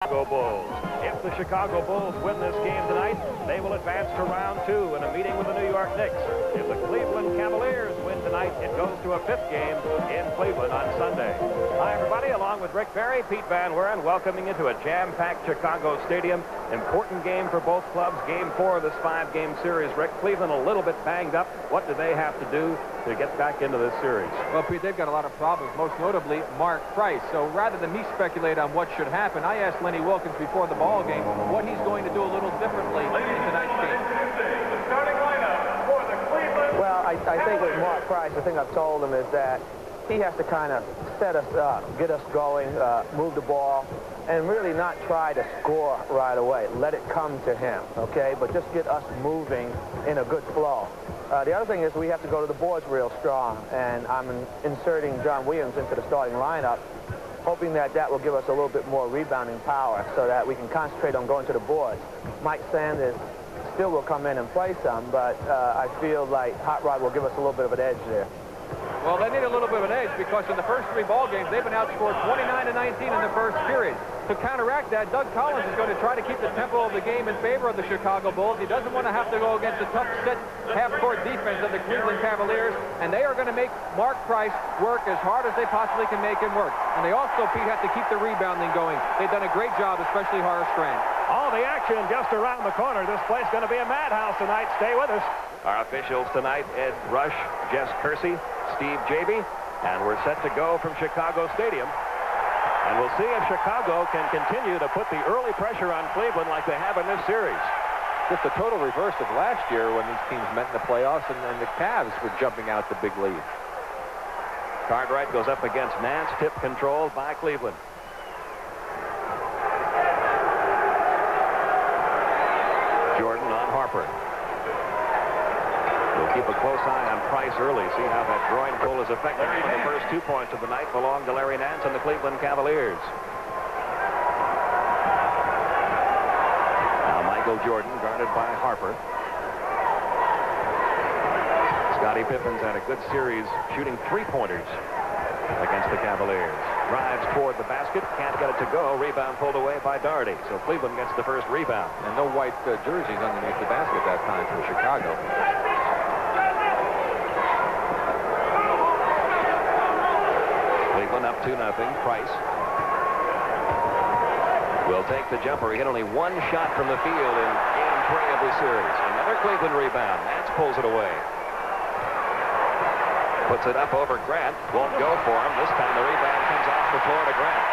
Chicago Bulls. If the Chicago Bulls win this game tonight, they will advance to round 2 in a meeting with the New York Knicks. If the Cleveland Cavaliers win tonight, it goes to a 5th game in Cleveland on Sunday. Hi, everybody. Along with Rick Barry, Pete Van Wieren, welcoming you to a jam-packed Chicago stadium. Important game for both clubs. Game 4 of this 5-game series. Rick, Cleveland a little bit banged up. What do they have to do to get back into this series? Well, Pete, they've got a lot of problems, most notably Mark Price. So rather than me speculate on what should happen, I asked Lenny Wilkins before the ball game what he's going to do a little differently in tonight's game. Well, I think with Mark Price, the thing I've told him is that he has to kind of set us up, get us going, move the ball, and really not try to score right away. Let it come to him, okay? But just get us moving in a good flow. The other thing is we have to go to the boards real strong, and I'm inserting John Williams into the starting lineup, hoping that that will give us a little bit more rebounding power so that we can concentrate on going to the boards. Mike Sanders still will come in and play some, but I feel like Hot Rod will give us a little bit of an edge there. Well, they need a little bit of an edge because in the first 3 ball games, they've been outscored 29-19 in the first period. To counteract that, Doug Collins is going to try to keep the tempo of the game in favor of the Chicago Bulls. He doesn't want to have to go against the tough set half-court defense of the Cleveland Cavaliers, and they are going to make Mark Price work as hard as they possibly can make him work. And they also, Pete, have to keep the rebounding going. They've done a great job, especially Horace Grant. All the action just around the corner. This place is going to be a madhouse tonight. Stay with us. Our officials tonight, Ed Rush, Jess Kersey, Steve Javy, and we're set to go from Chicago Stadium. And we'll see if Chicago can continue to put the early pressure on Cleveland like they have in this series. Just a total reverse of last year when these teams met in the playoffs and the Cavs were jumping out the big lead. Cartwright goes up against Nance, tip controlled by Cleveland. Jordan on Harper. We'll keep a close eye on Price early, see how that groin pull is affected. The first 2 points of the night belong to Larry Nance and the Cleveland Cavaliers. Now Michael Jordan guarded by Harper. Scottie Pippen's had a good series shooting 3-pointers against the Cavaliers. Drives toward the basket, can't get it to go. Rebound pulled away by Daugherty. So Cleveland gets the first rebound. And no white jerseys underneath the basket that time for Chicago. Cleveland up 2-0. Price will take the jumper. He hit only 1 shot from the field in game 3 of this series. Another Cleveland rebound. Nance pulls it away. Puts it up over Grant. Won't go for him. This time the rebound comes off the floor to Grant.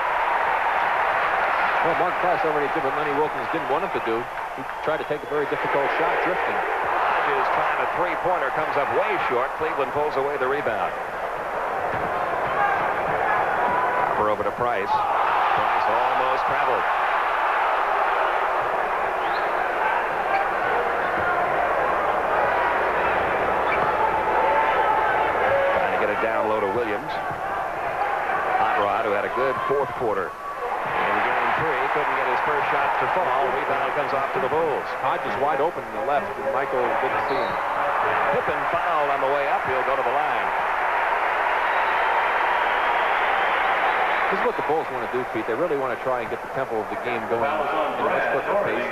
Well, Mark Price already did what Lenny Wilkins didn't want him to do. He tried to take a very difficult shot, drifting. Hodges trying a 3-pointer, comes up way short. Cleveland pulls away the rebound. Harper over to Price. Price almost traveled. Down low to Williams. Hot Rod, who had a good 4th quarter in game 3, couldn't get his first shot to fall. Rebound comes off to the Bulls. Hodges wide open in the left, and Michael didn't see him. Pippen fouled on the way up. He'll go to the line. This is what the Bulls want to do, Pete. They really want to try and get the tempo of the game going in a much quicker pace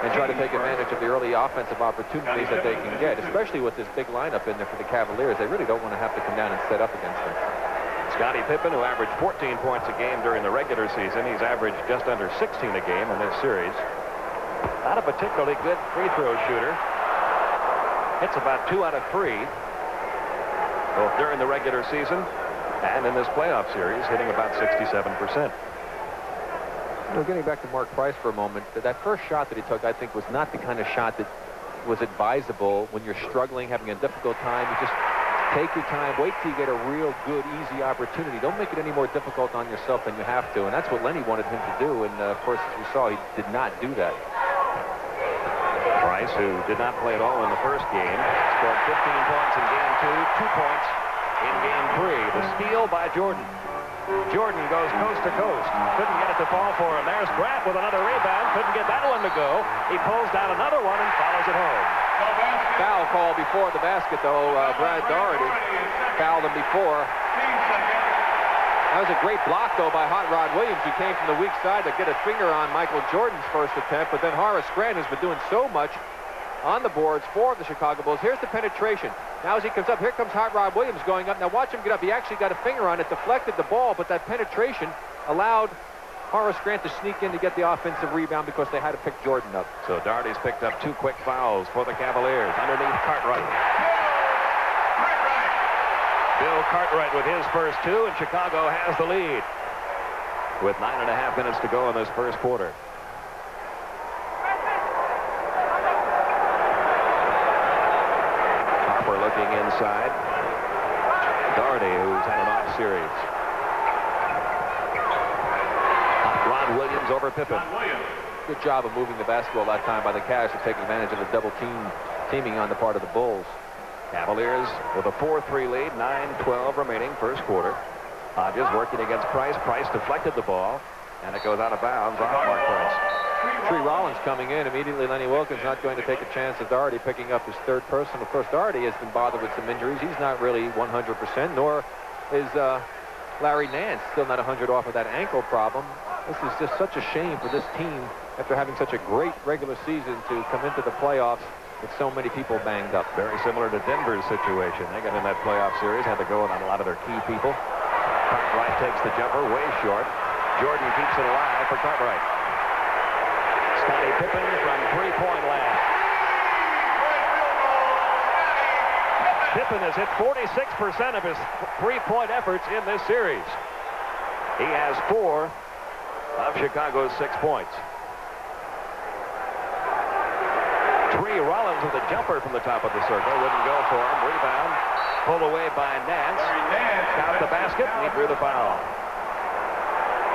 and try to take advantage of the early offensive opportunities that they can get, especially with this big lineup in there for the Cavaliers. They really don't want to have to come down and set up against them. Scottie Pippen, who averaged 14 points a game during the regular season, he's averaged just under 16 a game in this series. Not a particularly good free throw shooter. Hits about 2 out of 3, both during the regular season and in this playoff series, hitting about 67%. Getting back to Mark Price for a moment, that first shot that he took, I think, was not the kind of shot that was advisable when you're struggling, having a difficult time. You just take your time, wait till you get a real good, easy opportunity. Don't make it any more difficult on yourself than you have to, and that's what Lenny wanted him to do, and of course, as we saw, he did not do that. Price, who did not play at all in the first game, scored 15 points in game 2, 2 points in game 3. The steal by Jordan. Jordan goes coast to coast. Couldn't get it to fall for him. There's Grant with another rebound. Couldn't get that one to go. He pulls down another one and follows it home. Foul call before the basket, though. Brad Daugherty fouled him before. That was a great block, though, by Hot Rod Williams, who came from the weak side to get a finger on Michael Jordan's first attempt. But then Horace Grant has been doing so much on the boards for the Chicago Bulls. Here's the penetration. Now as he comes up, here comes Hot Rod Williams going up. Now watch him get up. He actually got a finger on it, deflected the ball, but that penetration allowed Horace Grant to sneak in to get the offensive rebound because they had to pick Jordan up. So Doherty's picked up 2 quick fouls for the Cavaliers underneath Cartwright. Bill Cartwright with his first 2, and Chicago has the lead with 9.5 minutes to go in this first quarter. Harper looking inside. Doherty, who's had an off series. Ron Williams over Pippen. Good job of moving the basketball that time by the Cavs to take advantage of the double teaming on the part of the Bulls. Cavaliers with a 4-3 lead, 9:12 remaining first quarter. Hodges working against Price. Price deflected the ball, and it goes out of bounds off Mark Price. Tree Rollins coming in. Immediately, Lenny Wilkins not going to take a chance of Doherty picking up his third person. Of course, Doherty has been bothered with some injuries. He's not really 100%, nor is Larry Nance still not 100 off of that ankle problem. This is just such a shame for this team after having such a great regular season to come into the playoffs with so many people banged up. Very similar to Denver's situation. They got in that playoff series, had to go on a lot of their key people. Cartwright takes the jumper way short. Jordan keeps it alive for Cartwright. Scottie Pippen from three-point land. Pippen has hit 46% of his three-point efforts in this series. He has 4 of Chicago's 6 points. Tree Rollins with a jumper from the top of the circle. Wouldn't go for him. Rebound. Pulled away by Nance. Got the basket, and he drew the foul.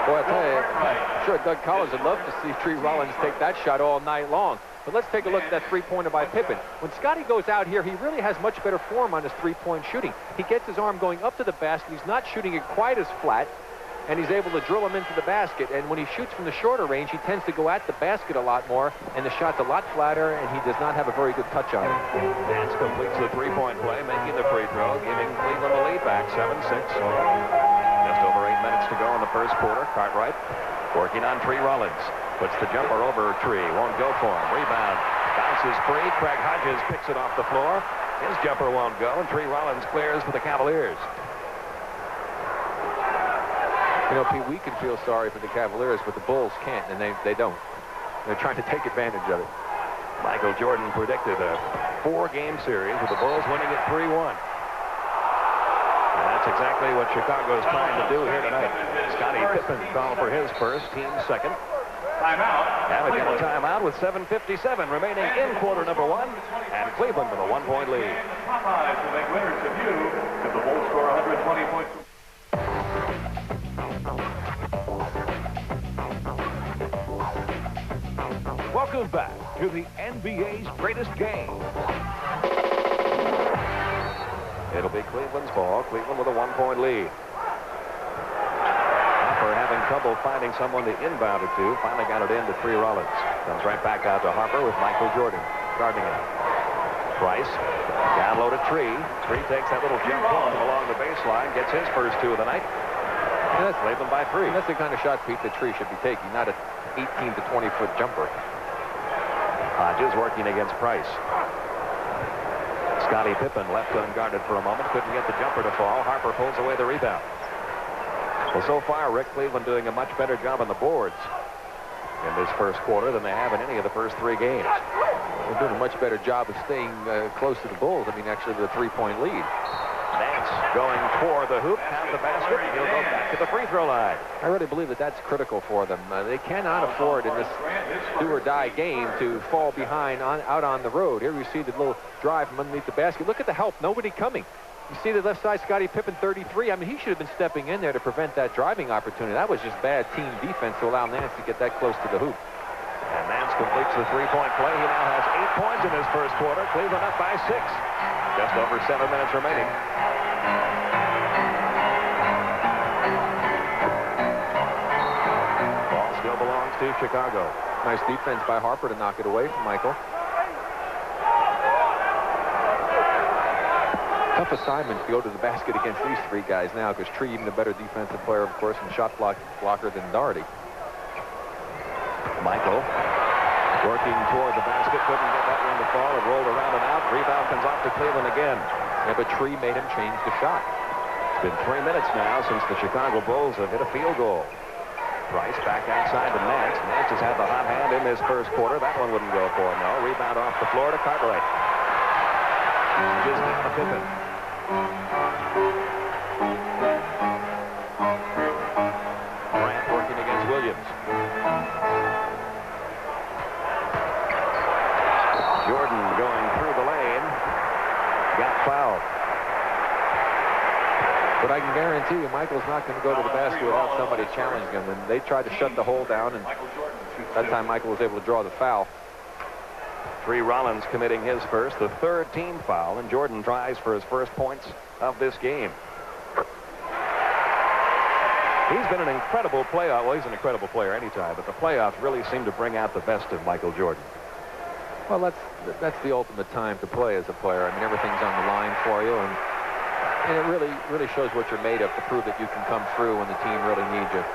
Boy, I tell you, I'm sure Doug Collins would love to see Tree Rollins take that shot all night long. But let's take a look at that three-pointer by Pippen. When Scotty goes out here, he really has much better form on his three-point shooting. He gets his arm going up to the basket. He's not shooting it quite as flat, and he's able to drill him into the basket. And when he shoots from the shorter range, he tends to go at the basket a lot more, and the shot's a lot flatter, and he does not have a very good touch on it. Nance completes the three-point play, making the free throw, giving Cleveland the lead back, 7-6. Just over 8 minutes to go in the first quarter. Cartwright working on Tree Rollins. Puts the jumper over Tree. Won't go for him. Rebound. Bounces free. Craig Hodges picks it off the floor. His jumper won't go, and Tree Rollins clears for the Cavaliers. You know, Pete, we can feel sorry for the Cavaliers, but the Bulls can't, and they don't. They're trying to take advantage of it. Michael Jordan predicted a 4-game series with the Bulls winning it 3-1. And that's exactly what Chicago is trying to do here tonight. Scottie Pippen called for his first, team's second. Timeout. And again, a timeout with 7:57 remaining in quarter number 1, and Cleveland with a 1-point lead. Popeyes will make winners of you if the Bulls score 120 points. Welcome back to the NBA's greatest game. It'll be Cleveland's ball. Cleveland with a 1-point lead. Harper having trouble finding someone to inbound it to. Finally got it in to Tree Rollins. Comes right back out to Harper with Michael Jordan guarding it. Price down low to Tree. Tree takes that little jump hook along the baseline. Gets his first 2 of the night. And that's Cleveland by 3. And that's the kind of shot, Pete, that Tree should be taking, not an 18 to 20-foot jumper. Hodges working against Price. Scottie Pippen left unguarded for a moment. Couldn't get the jumper to fall. Harper pulls away the rebound. Well, so far, Rick, Cleveland doing a much better job on the boards in this first quarter than they have in any of the first 3 games. They're doing a much better job of staying close to the Bulls. I mean, actually, with a 3-point lead. Nance going for the hoop, count the basket, and he'll go back to the free throw line. I really believe that that's critical for them. They cannot afford in this do-or-die game to fall behind out on the road. Here we see the little drive from underneath the basket. Look at the help. Nobody coming. You see the left side, Scottie Pippen, 33. I mean, he should have been stepping in there to prevent that driving opportunity. That was just bad team defense to allow Nance to get that close to the hoop. And Nance completes the three-point play. He now has 8 points in his first quarter. Cleveland up by 6. Just over 7 minutes remaining. Ball still belongs to Chicago. Nice defense by Harper to knock it away from Michael. Tough assignment to go to the basket against these three guys now, because Tree, even a better defensive player, of course, and shot blocker than Doherty. Michael working toward the basket, couldn't get that one to fall. It rolled around and out. Rebound comes off to Cleveland again. Yeah, but Tree made him change the shot. It's been 3 minutes now since the Chicago Bulls have hit a field goal. Price back outside to Nance. Nance has had the hot hand in this first quarter. That one wouldn't go for him, no. Rebound off the floor to Cartwright. Just down to Pippen. Grant working against Williams. Jordan going through the lane. Got fouled. But I can guarantee you, Michael's not going to go to the basket without somebody challenging him. And they tried to shut the hole down, and that time Michael was able to draw the foul. Tree Rollins committing his first, the third team foul, and Jordan tries for his first points of this game. He's been an incredible player. Well, he's an incredible player anytime, but the playoffs really seem to bring out the best of Michael Jordan. Well, that's the ultimate time to play as a player. I mean, everything's on the line for you, and it really shows what you're made of to prove that you can come through when the team really needs you.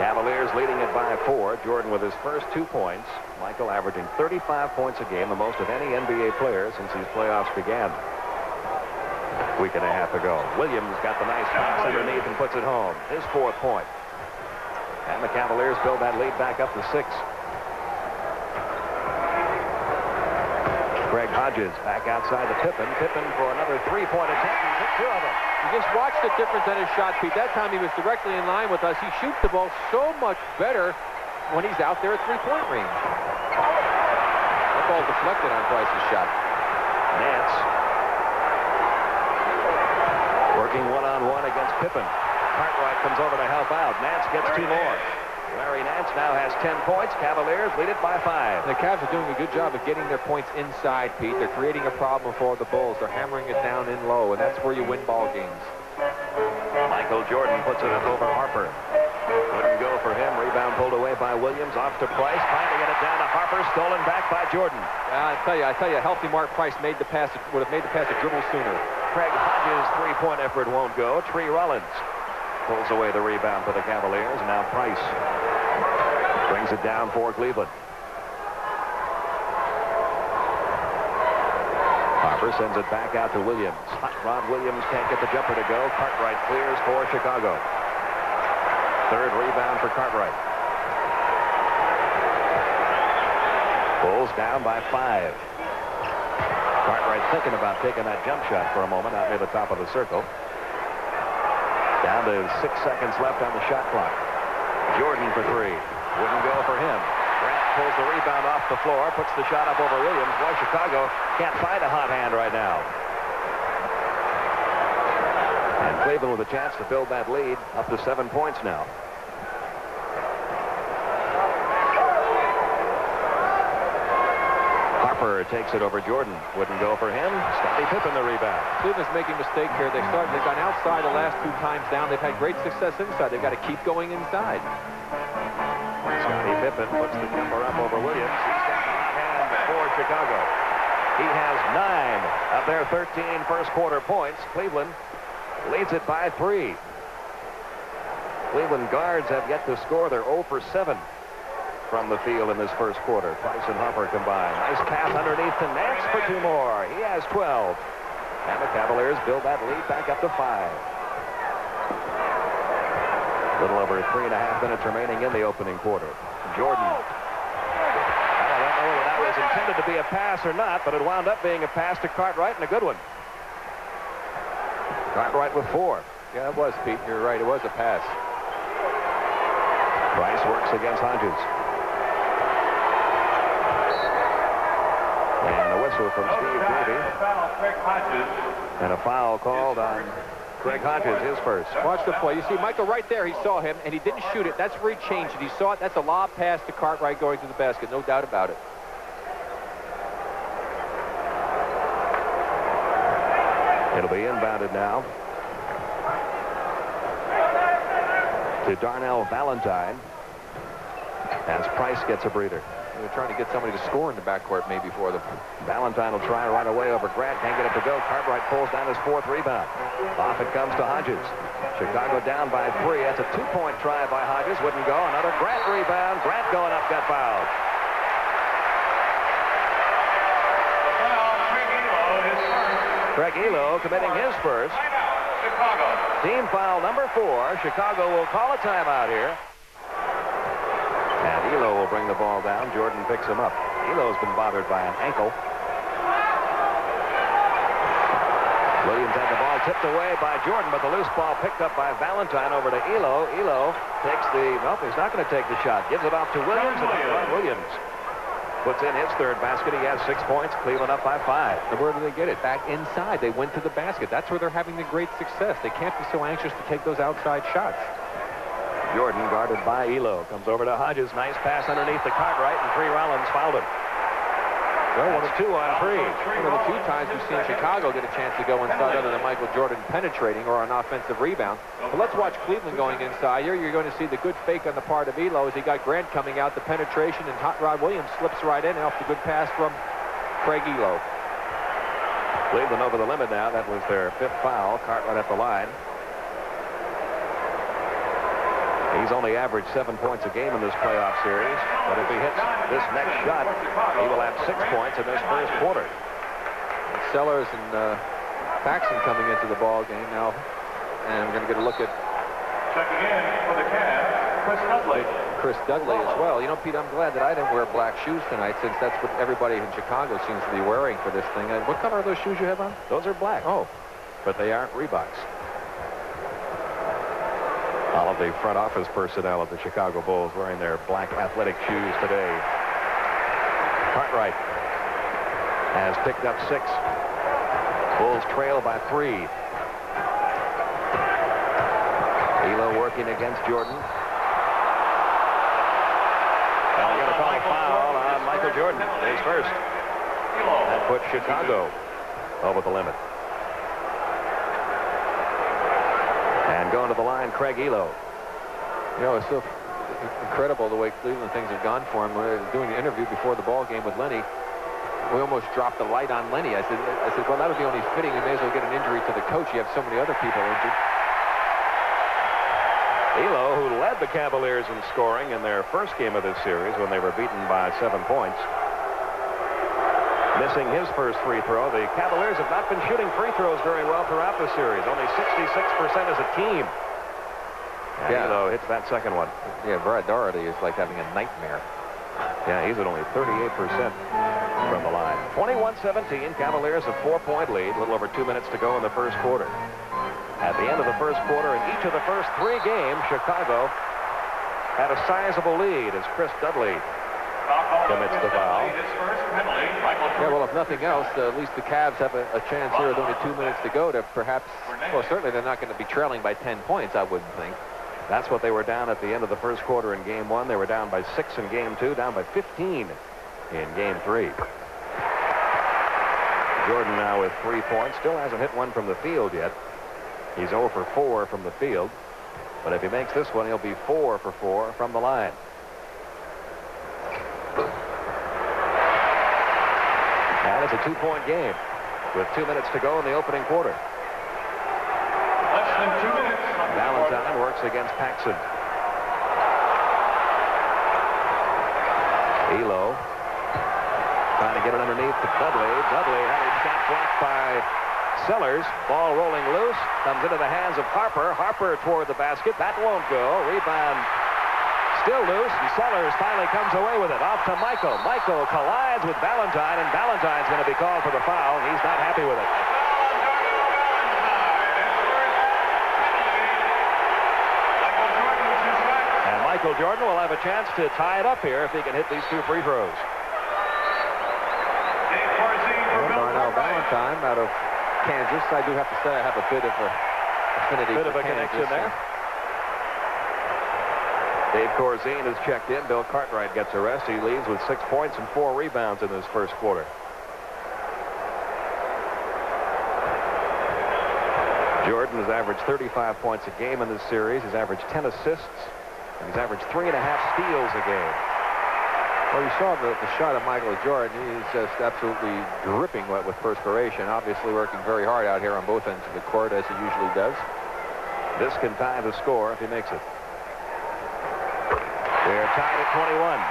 Cavaliers leading it by 4. Jordan with his first 2 points. Michael averaging 35 points a game, the most of any NBA player since these playoffs began. Week and a half ago. Williams got the nice pass underneath and puts it home. His 4th point. And the Cavaliers build that lead back up to 6. Greg Hodges back outside to Pippen. Pippen for another 3-point attempt and hit 2 of them. You just watch the difference in his shot, Pete. That time he was directly in line with us. He shoots the ball so much better when he's out there at 3-point range. That ball deflected on Price's shot. Nance working one-on-one against Pippen. Cartwright comes over to help out. Nance gets 2 more. Larry Nance now has 10 points. Cavaliers lead it by 5. The Cavs are doing a good job of getting their points inside, Pete. They're creating a problem for the Bulls. They're hammering it down in low, and that's where you win ball games. Michael Jordan puts it up over Harper. Wouldn't go for him. Rebound pulled away by Williams. Off to Price. Trying to get it down to Harper. Stolen back by Jordan. I tell you, a healthy Mark Price would have made the pass a dribble sooner. Craig Hodges' 3-point effort won't go. Tree Rollins pulls away the rebound for the Cavaliers. Now Price brings it down for Cleveland. Harper sends it back out to Williams. Hot Rod Williams can't get the jumper to go. Cartwright clears for Chicago. 3rd rebound for Cartwright. Bulls down by 5. Cartwright thinking about taking that jump shot for a moment out near the top of the circle. Down to 6 seconds left on the shot clock. Jordan for 3. Wouldn't go for him. Grant pulls the rebound off the floor, puts the shot up over Williams. Boy, Chicago can't find a hot hand right now. And Cleveland with a chance to build that lead up to 7 points now. Harper takes it over Jordan. Wouldn't go for him. Scottie Pippen the rebound. Cleveland's making a mistake here. They've gone outside the last 2 times down. They've had great success inside. They've got to keep going inside. Scottie Pippen puts the jumper up over Williams. He's got the hot hand for Chicago. He has 9 of their 13 first quarter points. Cleveland leads it by 3. Cleveland guards have yet to score. They're 0 for 7 from the field in this first quarter. Price and Harper combined. Nice pass underneath to Nance for 2 more. He has 12. And the Cavaliers build that lead back up to 5. A little over 3.5 minutes remaining in the opening quarter. Jordan. I don't know whether that was intended to be a pass or not, but it wound up being a pass to Cartwright, and a good one. Cartwright with 4. Yeah, it was, Pete. You're right. It was a pass. Price works against Hodges. And a whistle from Steve Davey. And a foul called on Greg Hodges, his first. Watch the play. You see Michael right there. He saw him, and he didn't shoot it. That's where he changed it. He saw it. That's a lob pass to Cartwright going to the basket. No doubt about it. It'll be inbounded now to Darnell Valentine. as Price gets a breather. They're trying to get somebody to score in the backcourt maybe for them. Valentine will try right away over Grant. Can't get it to go. Cartwright pulls down his 4th rebound. Off it comes to Hodges. Chicago down by 3. That's a 2-point try by Hodges. Wouldn't go. Another Grant rebound. Grant going up, got fouled. Craig Elo committing his first. Team foul number 4. Chicago will call a timeout here. And Elo will bring the ball down. Jordan picks him up. Elo's been bothered by an ankle. Williams had the ball tipped away by Jordan, but the loose ball picked up by Valentine over to Elo. Elo takes the, well, he's not going to take the shot. Gives it off to Williams, and Williams puts in his 3rd basket. He has 6 points. Cleveland up by 5. And where do they get it? Back inside. They went to the basket. That's where they're having the great success. They can't be so anxious to take those outside shots. Jordan guarded by Elo. Comes over to Hodges. Nice pass underneath the Cartwright, and Free Rollins fouled him. Well, 1-2 on Free. One of the few times we've seen Chicago get a chance to go inside other than Michael Jordan penetrating or an offensive rebound. But let's watch Cleveland going inside. Here you're going to see the good fake on the part of Elo as he got Grant coming out, the penetration, and Hot Rod Williams slips right in off the good pass from Craig Elo. Cleveland over the limit now. That was their 5th foul. Cartwright at the line. He's only averaged 7 points a game in this playoff series, but if he hits this next shot, he will have 6 points in this first quarter. And Sellers and Paxson coming into the ball game now, and we're going to get a look at Checking in for the Cavs, Chris Dudley. Chris Dudley as well. You know, Pete, I'm glad that I didn't wear black shoes tonight, since that's what everybody in Chicago seems to be wearing for this thing. What color are those shoes you have on? Those are black. Oh, but they aren't Reeboks. All of the front office personnel of the Chicago Bulls wearing their black athletic shoes today. Cartwright has picked up 6. Bulls trail by 3. Elo working against Jordan. And we're going to call a foul on Michael Jordan. His first. That puts Chicago over the limit. And going to the line, Craig Elo. You know, it's so incredible the way Cleveland things have gone for him. We're doing the interview before the ball game with Lenny. We almost dropped the light on Lenny. I said, well, that would be only fitting. You may as well get an injury to the coach. You have so many other people injured. Elo, who led the Cavaliers in scoring in their first game of this series when they were beaten by 7 points, missing his first free throw. The Cavaliers have not been shooting free throws very well throughout the series. Only 66% as a team. And yeah. Elo hits that second one. Yeah, Brad Doherty is like having a nightmare. Yeah, he's at only 38% from the line. 21-17, Cavaliers a 4-point lead. A little over 2 minutes to go in the first quarter. At the end of the first quarter, in each of the first 3 games, Chicago had a sizable lead as Chris Dudley commits the foul. Yeah, well, if nothing else, at least the Cavs have a chance here with only 2 minutes to go to perhaps, well, certainly they're not going to be trailing by 10 points, I wouldn't think. That's what they were down at the end of the first quarter in Game 1. They were down by 6 in Game 2, down by 15 in Game 3. Jordan now with 3 points. Still hasn't hit one from the field yet. He's 0 for 4 from the field. But if he makes this one, he'll be 4 for 4 from the line. And it's a 2-point game with 2 minutes to go in the opening quarter. Less than 2 minutes. Valentine works against Paxson. Elo trying to get it underneath to Dudley. Dudley had his shot blocked by Sellers. Ball rolling loose. Comes into the hands of Harper. Harper toward the basket. That won't go. Rebound still loose. And Sellers finally comes away with it. Off to Michael. Michael collides with Valentine, and Valentine's going to be called for the foul. He's not happy with it. Michael Jordan will have a chance to tie it up here if he can hit these 2 free throws. Darnell Valentine out of Kansas. I do have to say I have a bit of a affinity Bit of a Kansas connection there. Dave Corzine is checked in. Bill Cartwright gets a rest. He leads with 6 points and 4 rebounds in this first quarter. Jordan has averaged 35 points a game in this series. He's averaged 10 assists. And he's averaged 3.5 steals a game. Well, you saw the shot of Michael Jordan. He's just absolutely dripping wet with perspiration. Obviously working very hard out here on both ends of the court, as he usually does. This can tie the score if he makes it. They're tied at 21.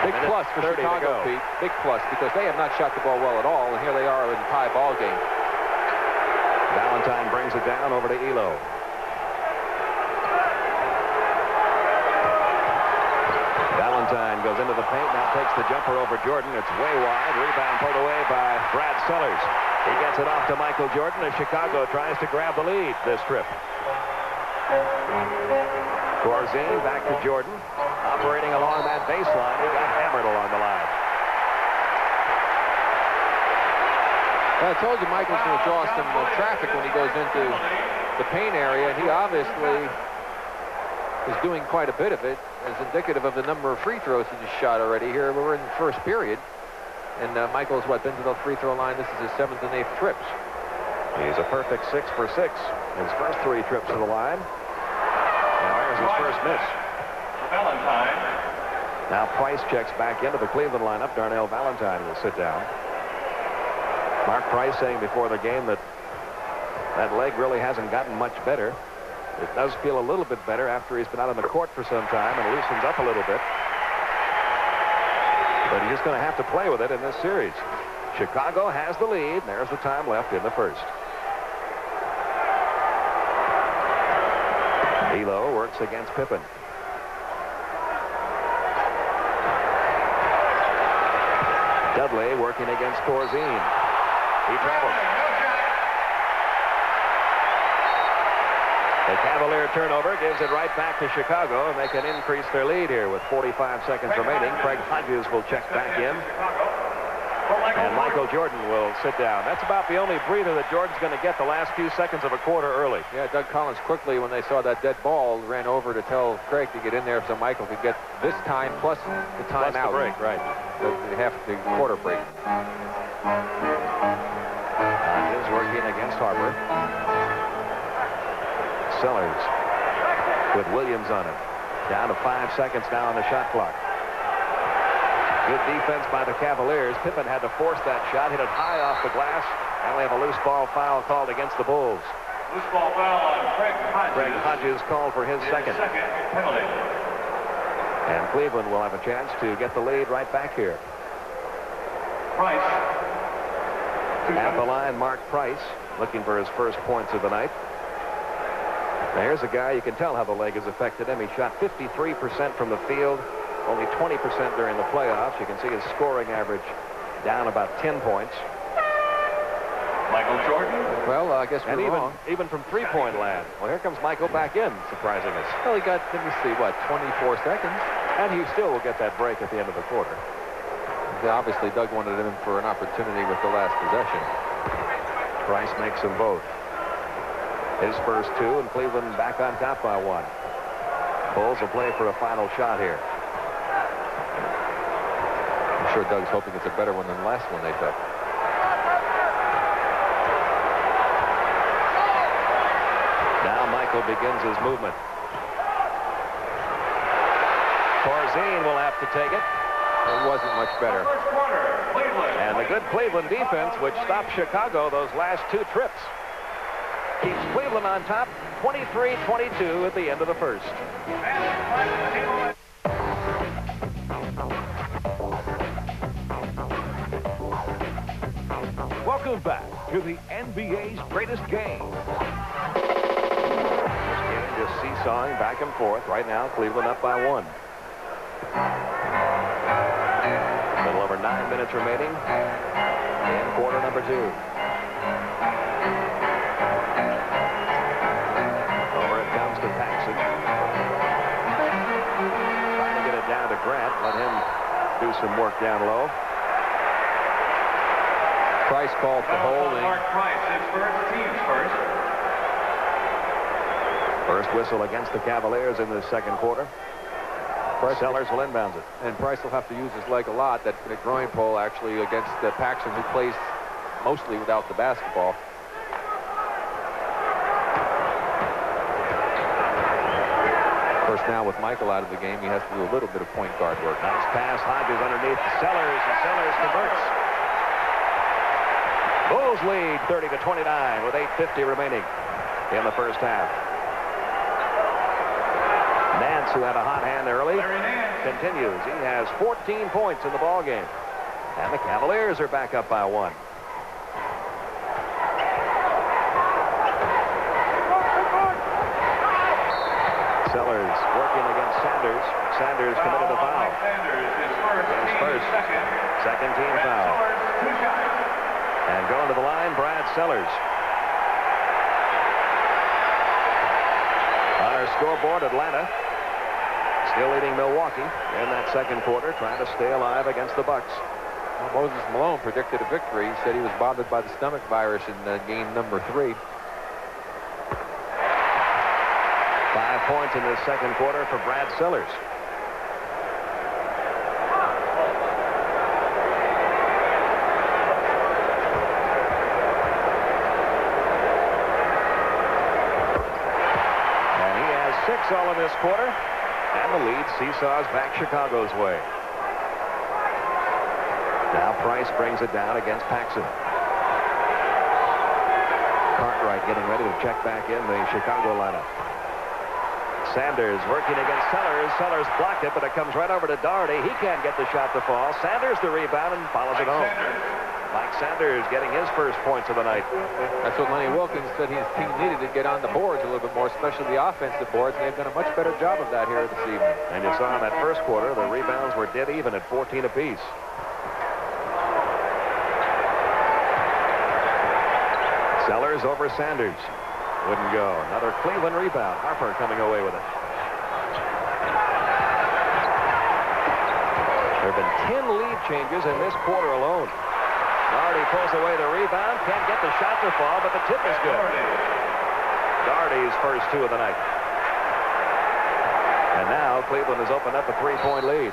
Big plus for Chicago, Pete. Big plus, because they have not shot the ball well at all, and here they are in a tie ball game. Valentine brings it down over to Elo. Valentine goes into the paint, now takes the jumper over Jordan. It's way wide. Rebound pulled away by Brad Sellers. He gets it off to Michael Jordan as Chicago tries to grab the lead this trip. Corzine back to Jordan. Operating along that baseline. He got hammered along the line. Well, I told you Michael's going to draw some traffic when he goes into the paint area, and he obviously is doing quite a bit of it, as indicative of the number of free throws he just shot already. Here we're in the first period, and Michael's been to the free throw line. This is his 7th and 8th trips. He's a perfect 6 for 6. His first 3 trips to the line. Now here's his first miss. Valentine. Now Price checks back into the Cleveland lineup. Darnell Valentine will sit down. Mark Price saying before the game that that leg really hasn't gotten much better. It does feel a little bit better after he's been out on the court for some time and loosens up a little bit. But he's just going to have to play with it in this series. Chicago has the lead. There's the time left in the first. Elo works against Pippen. Dudley working against Corzine. He traveled. The Cavalier turnover gives it right back to Chicago, and they can increase their lead here with 45 seconds remaining. Craig Hodges will check back in. And Michael Jordan will sit down. That's about the only breather that Jordan's going to get the last few seconds of a quarter early. Yeah, Doug Collins quickly, when they saw that dead ball, ran over to tell Craig to get in there so Michael could get this time plus the time Plus out. the break, right. The quarter break. Hodges working against Harper. Sellers with Williams on him. Down to 5 seconds now on the shot clock. Good defense by the Cavaliers. Pippen had to force that shot, hit it high off the glass, and we have a loose ball foul called against the Bulls. Loose ball foul on Craig Hodges. Craig Hodges called for his second. Second penalty. And Cleveland will have a chance to get the lead right back here. Price. At the line, Mark Price, looking for his first points of the night. Now here's a guy, you can tell how the leg has affected him. He shot 53% from the field, only 20% during the playoffs. You can see his scoring average down about 10 points. Michael Jordan. Well, I guess we're wrong. Even from three-point land. Well, here comes Michael back in, surprising us. Well, he got, let me see, what, 24 seconds? And he still will get that break at the end of the quarter. Obviously, Doug wanted him for an opportunity with the last possession. Price makes them both. His first 2, and Cleveland back on top by 1. Bulls will play for a final shot here. I'm sure Doug's hoping it's a better one than the last one they took. Now Michael begins his movement. Corzine will have to take it. It wasn't much better. First quarter, Cleveland. And the good Cleveland defense, which stopped Chicago those last 2 trips, keeps Cleveland on top, 23-22 at the end of the first. Welcome back to the NBA's greatest game. This game just seesawing back and forth. Right now, Cleveland up by 1. A little over 9 minutes remaining in quarter number 2. Over it comes to Paxson. Trying to get it down to Grant. Let him do some work down low. Price called for holding. Mark Price, his first, team's first. First whistle against the Cavaliers in the second quarter. Sellers will inbound it. And Price will have to use his leg a lot. That groin pull actually against Paxson, who plays mostly without the basketball. First now with Michael out of the game, he has to do a little bit of point guard work. Nice pass. Hodges underneath to Sellers, and Sellers converts. Bulls lead 30-29 with 8:50 remaining in the first half. Nance, who had a hot hand early, continues. He has 14 points in the ball game. And the Cavaliers are back up by 1. Sellers working against Sanders. Sanders committed a foul. His first. Second team foul. And going to the line, Brad Sellers. On our scoreboard, Atlanta still leading Milwaukee in that second quarter, trying to stay alive against the Bucks. Well, Moses Malone predicted a victory. He said he was bothered by the stomach virus in game number 3. 5 points in the second quarter for Brad Sellers. And he has 6 all in this quarter. And the lead seesaws back Chicago's way. Now Price brings it down against Paxson. Cartwright getting ready to check back in the Chicago lineup. Sanders working against Sellers. Sellers blocked it, but it comes right over to Doherty. He can't get the shot to fall. Sanders the rebound and follows it home. Mike Sanders getting his first points of the night. That's what Lenny Wilkins said his team needed to get on the boards a little bit more, especially the offensive boards, and they've done a much better job of that here this evening. And you saw in that first quarter, the rebounds were dead even at 14 apiece. Sellers over Sanders. Wouldn't go. Another Cleveland rebound. Harper coming away with it. There have been 10 lead changes in this quarter alone. Doherty pulls away the rebound. Can't get the shot to fall, but the tip is good. Doherty's first 2 of the night. And now Cleveland has opened up a 3-point lead.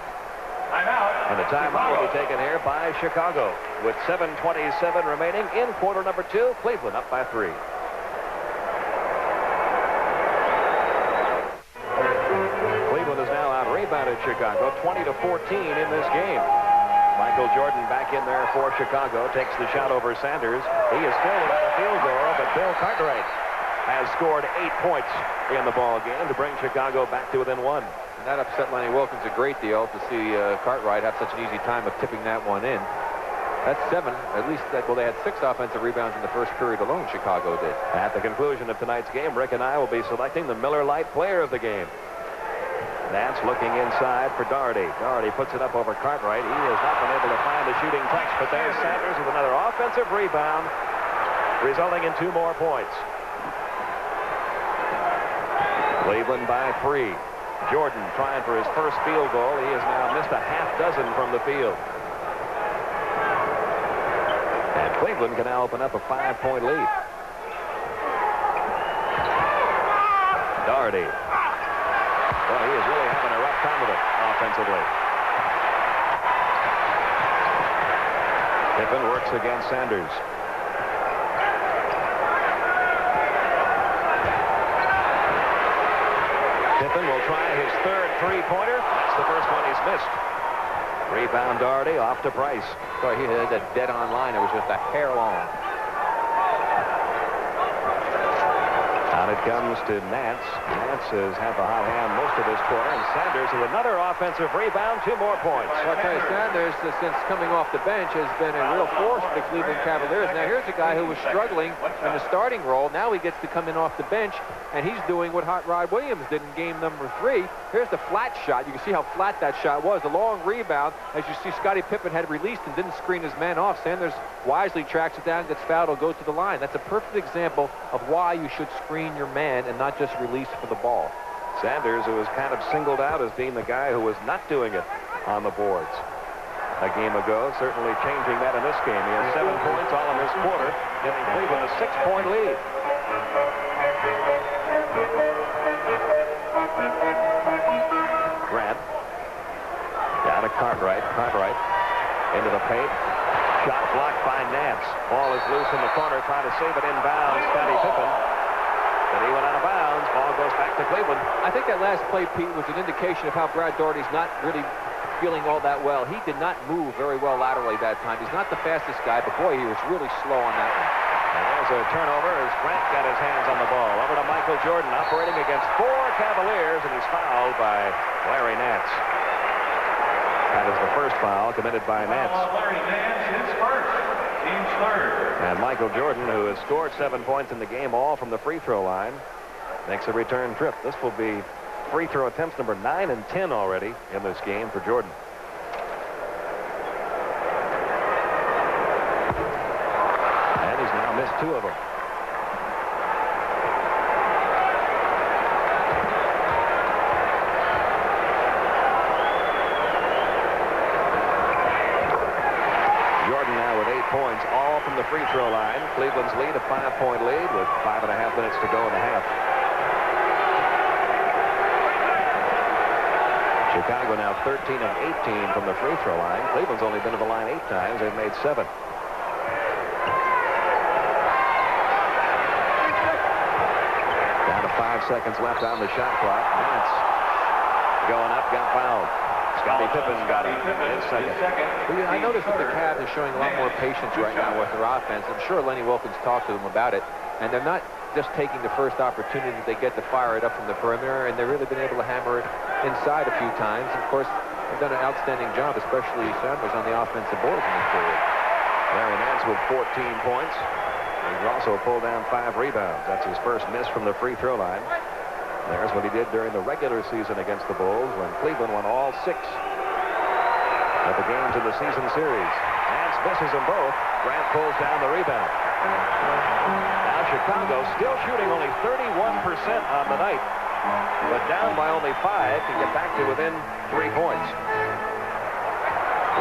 And the timeout will be taken here by Chicago with 7:27 remaining in quarter number 2. Cleveland up by 3. Cleveland is now out-rebounded Chicago 20-14 in this game. Michael Jordan back in there for Chicago, takes the shot over Sanders. He is still without a field goal, but Bill Cartwright has scored 8 points in the ball game to bring Chicago back to within 1. And that upset Lenny Wilkins a great deal to see Cartwright have such an easy time of tipping that one in. That's 7. At least, well, they had 6 offensive rebounds in the first period alone, Chicago did. At the conclusion of tonight's game, Rick and I will be selecting the Miller Lite player of the game. Nance looking inside for Doherty. Doherty puts it up over Cartwright. He has not been able to find a shooting touch, but there's Sanders with another offensive rebound, resulting in 2 more points. Cleveland by 3. Jordan trying for his first field goal. He has now missed a half dozen from the field. And Cleveland can now open up a 5-point lead. Doherty. Well, he is really having a rough time of it offensively. Pippen works against Sanders. Pippen will try his 3rd three-pointer. That's the first one he's missed. Rebound Doherty off to Price. Boy, he had that dead-on line. It was just a hair long. Out it comes to Nance. Nance has had the hot hand most of this quarter, and Sanders with another offensive rebound, 2 more points. Well, I'll tell you, Sanders, since coming off the bench, has been a real force for the Cleveland Cavaliers. Now, here's a guy who was struggling in the starting role. Now he gets to come in off the bench, and he's doing what Hot Rod Williams did in game number 3. Here's the flat shot. You can see how flat that shot was. The long rebound, as you see, Scottie Pippen had released and didn't screen his man off. Sanders wisely tracks it down, gets fouled, will go to the line. That's a perfect example of why you should screen your man and not just release for the ball. Sanders, who was kind of singled out as being the guy who was not doing it on the boards a game ago, certainly changing that in this game. He has 7 points all in this quarter, giving Cleveland a 6-point lead. Grant down to Cartwright. Cartwright into the paint. Shot blocked by Nance. Ball is loose in the corner, trying to save it inbounds. Scottie Pippen. and he went out of bounds. Ball goes back to Cleveland. I think that last play, Pete, was an indication of how Brad Daugherty's not really feeling all that well. He did not move very well laterally that time. He's not the fastest guy, but boy, he was really slow on that one. And there's a turnover as Grant got his hands on the ball. Over to Michael Jordan, operating against 4 Cavaliers, and he's fouled by Larry Nance. That is the first foul committed by Nance. Larry Nance, his first, team's third. And Michael Jordan, who has scored 7 points in the game, all from the free throw line, makes a return trip. This will be free throw attempts number 9 and 10 already in this game for Jordan. And he's now missed 2 of them. Jordan now with 8 points, all from the free throw line. Cleveland's lead, a 5-point lead with 5.5 minutes to go in the half. Chicago now 13 of 18 from the free throw line. Cleveland's only been to the line 8 times. They've made 7. Down to 5 seconds left on the shot clock. Nance going up, got fouled. Scottie Pippen got it in second. Well, I noticed that the Cavs are showing a lot more patience right now with their offense. I'm sure Lenny Wilkins talked to them about it. And they're not just taking the first opportunity that they get to fire it up from the perimeter, and they've really been able to hammer it inside a few times. Of course, they've done an outstanding job, especially Sanders on the offensive boards in this period. Larry Nance with 14 points. He's also pulled down 5 rebounds. That's his first miss from the free throw line. There's what he did during the regular season against the Bulls when Cleveland won all 6 of the games in the season series. Nance misses them both. Grant pulls down the rebound. Now Chicago still shooting only 31% on the night, but down by only 5 to get back to within 3 points.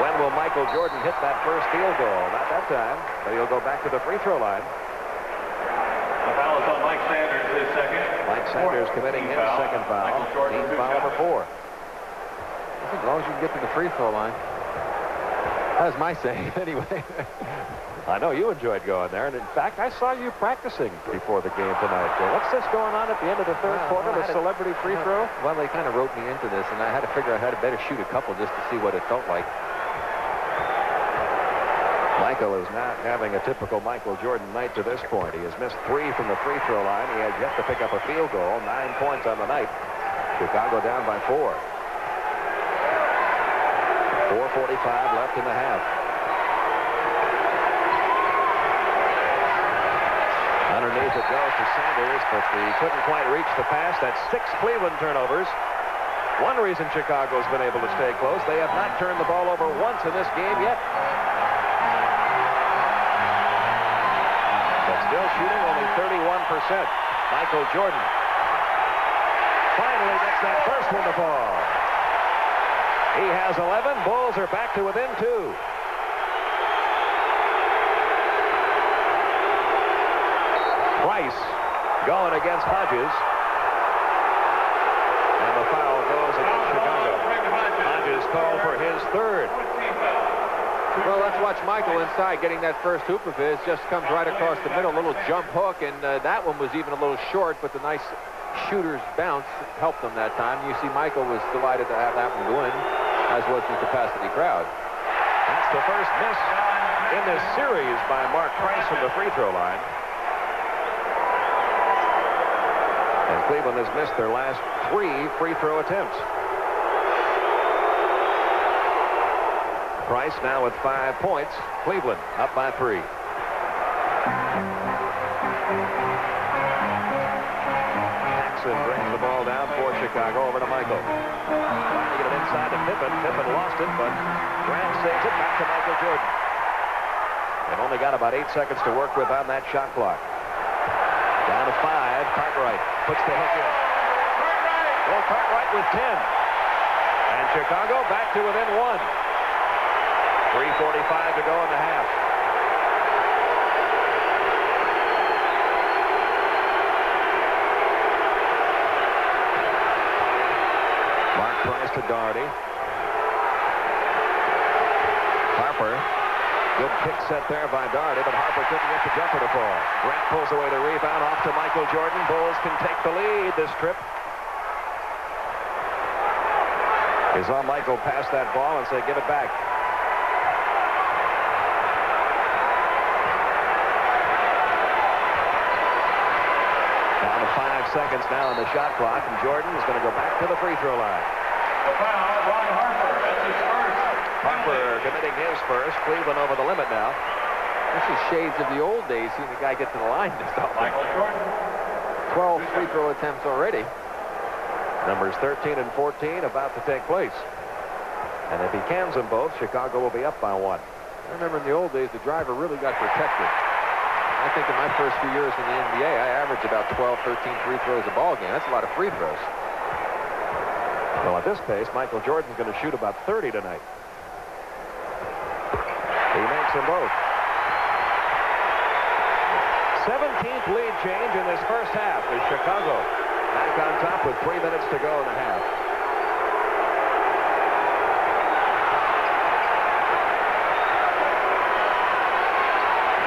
When will Michael Jordan hit that first field goal? Not that time, but he'll go back to the free throw line. The foul is on Mike Sanders, his second. Mike Sanders committing his second foul. Team foul number 4. As long as you can get to the free throw line. That was my saying, anyway. I know you enjoyed going there, and in fact, I saw you practicing before the game tonight. What's this going on at the end of the third quarter, the celebrity free throw? Well, they kind of roped me into this, and I had to figure out how to better shoot a couple just to see what it felt like. Michael is not having a typical Michael Jordan night to this point. He has missed 3 from the free throw line. He has yet to pick up a field goal. 9 points on the night. Chicago down by 4. 4:45 left in the half. Underneath it goes to Sanders, but he couldn't quite reach the pass. That's 6 Cleveland turnovers. One reason Chicago's been able to stay close, they have not turned the ball over once in this game yet. But still shooting only 31%. Michael Jordan finally gets that first one to fall. He has 11. Bulls are back to within 2. Price going against Hodges. And the foul goes against Chicago. Hodges called for his 3rd. Well, let's watch Michael inside getting that first hoop of his. Just comes right across the middle, a little jump hook, and that one was even a little short, but the nice shooter's bounce helped them that time. You see Michael was delighted to have that one go in, as was the capacity crowd. That's the first miss in this series by Mark Price from the free throw line. And Cleveland has missed their last 3 free throw attempts. Price now with 5 points. Cleveland up by 3. Jackson brings the ball down for Chicago. Over to Michael. Trying to get it inside to Pippen. Pippen lost it, but Grant saves it back to Michael Jordan. They've only got about 8 seconds to work with on that shot clock. Down to 5. Cartwright puts the hook in. Well, Cartwright with 10. And Chicago back to within 1. 3:45 to go in the half. Mark Price to Daugherty. Harper Good kick set there by Doherty, but Harper couldn't get the jumper to fall. Grant pulls away the rebound off to Michael Jordan. Bulls can take the lead this trip. He saw Michael pass that ball and say, give it back. Down to 5 seconds now on the shot clock, and Jordan is going to go back to the free throw line. The foul, Ron Harper. That's his first. Harper committing his first. Cleveland over the limit now. This is shades of the old days, seeing the guy get to the line just off. Michael Jordan. 12 free throw attempts already. Numbers 13 and 14 about to take place. And if he cans them both, Chicago will be up by 1. I remember in the old days, the driver really got protected. I think in my first few years in the NBA, I averaged about 12, 13 free throws a ball game. That's a lot of free throws. Well, at this pace, Michael Jordan's going to shoot about 30 tonight. He makes them both. 17th lead change in this first half as Chicago back on top with 3 minutes to go in the half.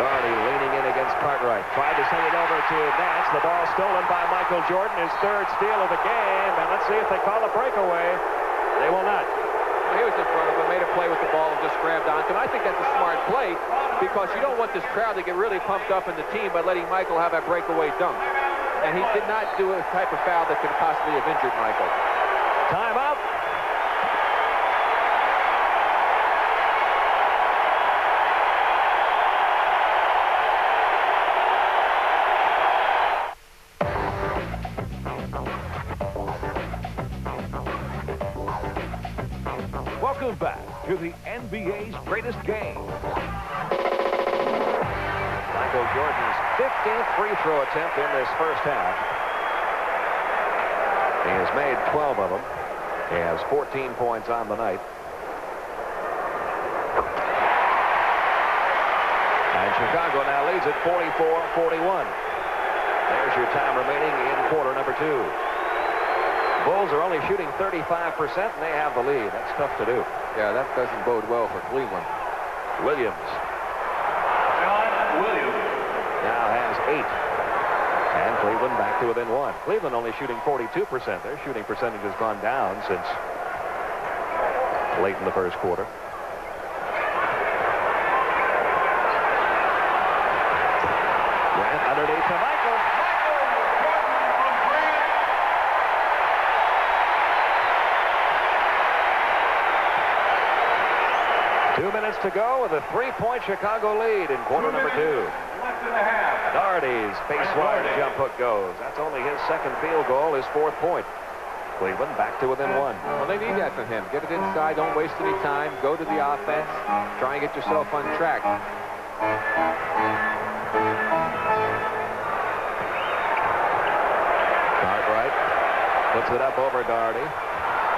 Doherty leaning in against Cartwright. Tried to send it over to Nance. The ball stolen by Michael Jordan. His third steal of the game. And let's see if they call a breakaway. They will not. He was in front of him, made a play with the ball, and just grabbed onto him. I think that's a smart play because you don't want this crowd to get really pumped up in the team by letting Michael have that breakaway dunk. And he did not do a type of foul that could possibly have injured Michael. Timeout. Welcome back to the NBA's greatest game. Michael Jordan's 15th free throw attempt in this first half. He has made 12 of them. He has 14 points on the night. And Chicago now leads at 44-41. There's your time remaining in quarter number 2. Bulls are only shooting 35%, and they have the lead. That's tough to do. Yeah, that doesn't bode well for Cleveland. Williams. John Williams. Now has 8. And Cleveland back to within 1. Cleveland only shooting 42%. Their shooting percentage has gone down since late in the first quarter. Grant underneath to Michael. 2 minutes to go with a 3-point Chicago lead in quarter number 2. Left in the half. Doherty's face-wide jump hook goes. That's only his second field goal, his 4th point. Cleveland back to within 1. Well, they need that from him. Get it inside. Don't waste any time. Go to the offense. Try and get yourself on track. Cartwright puts it up over Doherty.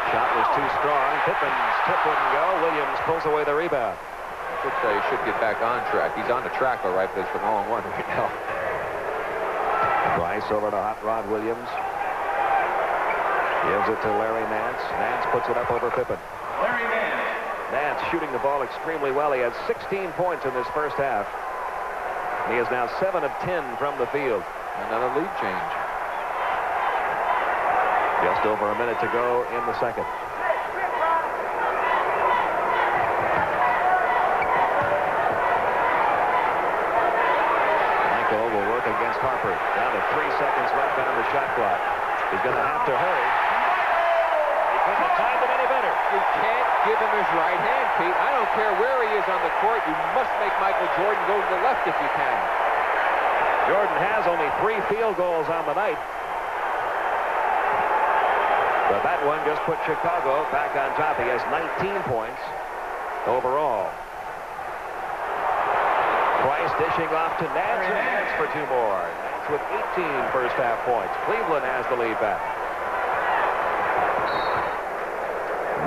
Shot was too strong. Pippen's tip wouldn't go. Williams pulls away the rebound. I should say he should get back on track. He's on the track all right, but it's the wrong one right now. Bryce over to Hot Rod Williams. Gives it to Larry Nance. Nance puts it up over Pippen. Larry Nance. Nance shooting the ball extremely well. He had 16 points in this first half. He is now 7 of 10 from the field. Another lead change. Just over a minute to go in the second. Michael will work against Harper. Down to 3 seconds left on the shot clock. He's going to have to hurry. He couldn't have timed it any better. You can't give him his right hand, Pete. I don't care where he is on the court. You must make Michael Jordan go to the left if you can. Jordan has only 3 field goals on the night. But that one just put Chicago back on top. He has 19 points overall. Price dishing off to Nance, and Nance for 2 more. Nance with 18 first half points. Cleveland has the lead back.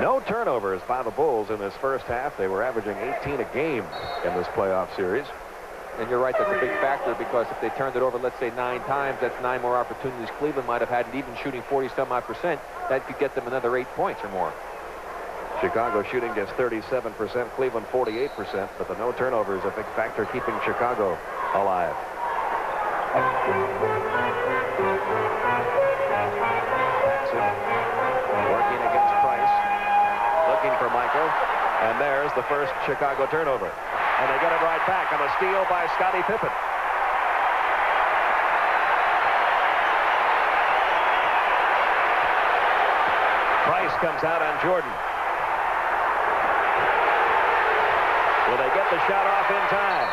No turnovers by the Bulls in this first half. They were averaging 18 a game in this playoff series. And you're right, that's a big factor because if they turned it over, let's say 9 times, that's 9 more opportunities Cleveland might have had, and even shooting 40-some-odd %, that could get them another 8 points or more. Chicago shooting just 37%, Cleveland 48%, but the no turnover is a big factor keeping Chicago alive. Paxson working against Price, looking for Michael, and there's the first Chicago turnover. And they get it right back on a steal by Scottie Pippen. Price comes out on Jordan. Will they get the shot off in time?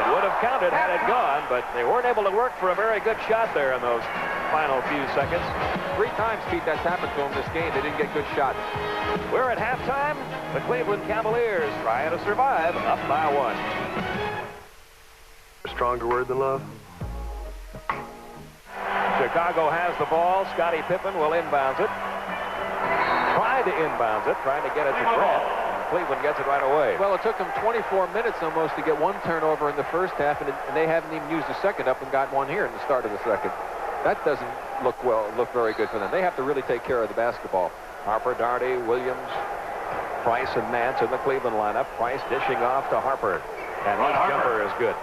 It would have counted had it gone, but they weren't able to work for a very good shot there in those final few seconds. 3 times, Pete, that's happened to them this game. They didn't get good shots. We're at halftime. The Cleveland Cavaliers trying to survive, up by 1. A stronger word than love. Chicago has the ball. Scottie Pippen will inbounds it. Tried to inbounds it, trying to get it to Grant. Cleveland gets it right away. Well, it took them 24 minutes almost to get 1 turnover in the first half, and they haven't even used the second up and got 1 here in the start of the second. That doesn't look very good for them. They have to really take care of the basketball. Harper, Daugherty, Williams, Price, and Nance in the Cleveland lineup. Price dishing off to Harper, and his jumper is good.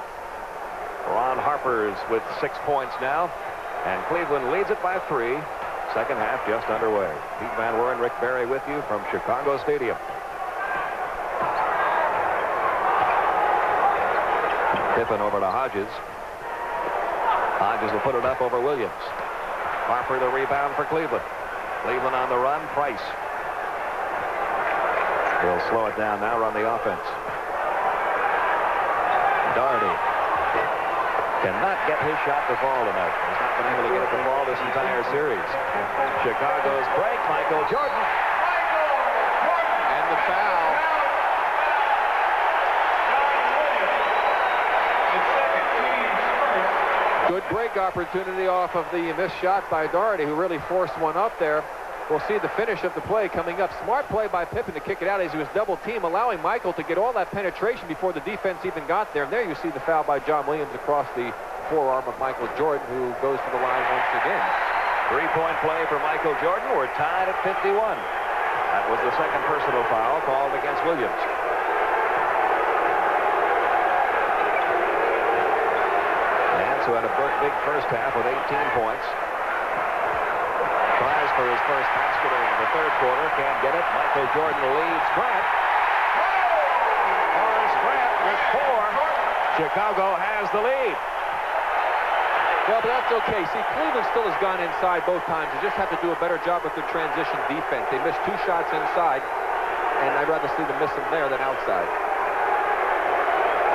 Ron Harper's with 6 points now, and Cleveland leads it by 3. Second half just underway. Pete Van Weren, Rick Barry with you from Chicago Stadium. Pippen over to Hodges. Hodges will put it up over Williams. Harper the rebound for Cleveland. Cleveland on the run. Price. He'll slow it down now, run the offense. Daugherty cannot get his shot to fall tonight. He's not been able to get it to fall this entire series. Chicago's break. Michael Jordan. And the foul. Good break opportunity off of the missed shot by Daugherty, who really forced one up there. We'll see the finish of the play coming up. Smart play by Pippen to kick it out as he was double team, allowing Michael to get all that penetration before the defense even got there. And there you see the foul by John Williams across the forearm of Michael Jordan, who goes to the line once again. 3-point play for Michael Jordan. We're tied at 51. That was the second personal foul called against Williams. Who had a big first half with 18 points. Tries for his first basket in the third quarter. Can't get it. Michael Jordan leads Grant. Horace Grant with 4. Chicago has the lead. Well, but that's okay. See, Cleveland still has gone inside both times. They just have to do a better job with their transition defense. They missed 2 shots inside, and I'd rather see them miss them there than outside.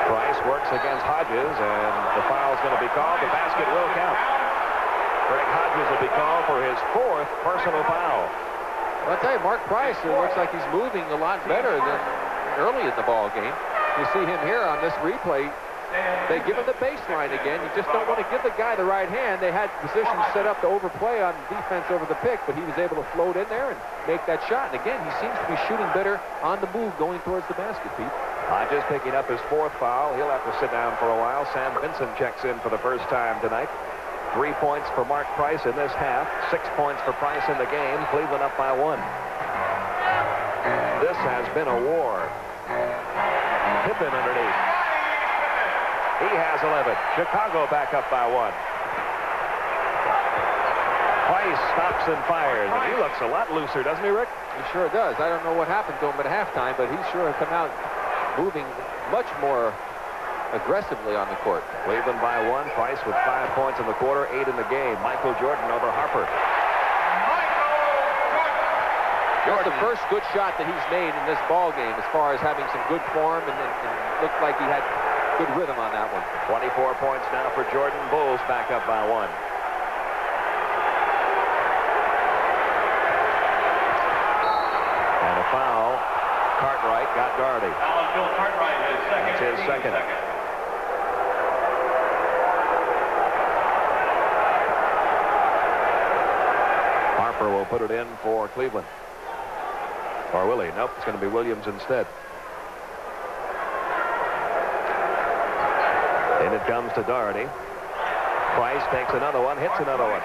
Price works against Hodges, and the foul's going to be called. The basket will count. Greg Hodges will be called for his 4th personal foul. Well, I'll tell you, Mark Price, it looks like he's moving a lot better than early in the ball game. You see him here on this replay. They give him the baseline again. You just don't want to give the guy the right hand. They had positions set up to overplay on defense over the pick, but he was able to float in there and make that shot. And again, he seems to be shooting better on the move going towards the basket, Pete. Hodges picking up his 4th foul. He'll have to sit down for a while. Sam Vincent checks in for the first time tonight. 3 points for Mark Price in this half. 6 points for Price in the game. Cleveland up by 1. This has been a war. Pippen underneath. He has 11. Chicago back up by 1. Price stops and fires, and he looks a lot looser, doesn't he, Rick? He sure does. I don't know what happened to him at halftime, but he sure has come out moving much more aggressively on the court. Cleveland by 1. Price with 5 points in the quarter, 8 in the game. Michael Jordan over Harper. That's the first good shot that he's made in this ball game as far as having some good form, and looked like he had good rhythm on that one. 24 points now for Jordan. Bulls back up by 1. And a foul. Cartwright got Daugherty. Bill Cartwright, his second. That's his second. Harper will put it in for Cleveland. Or will he? Nope, it's going to be Williams instead. And it comes to Daugherty. Price takes another one, hits another one.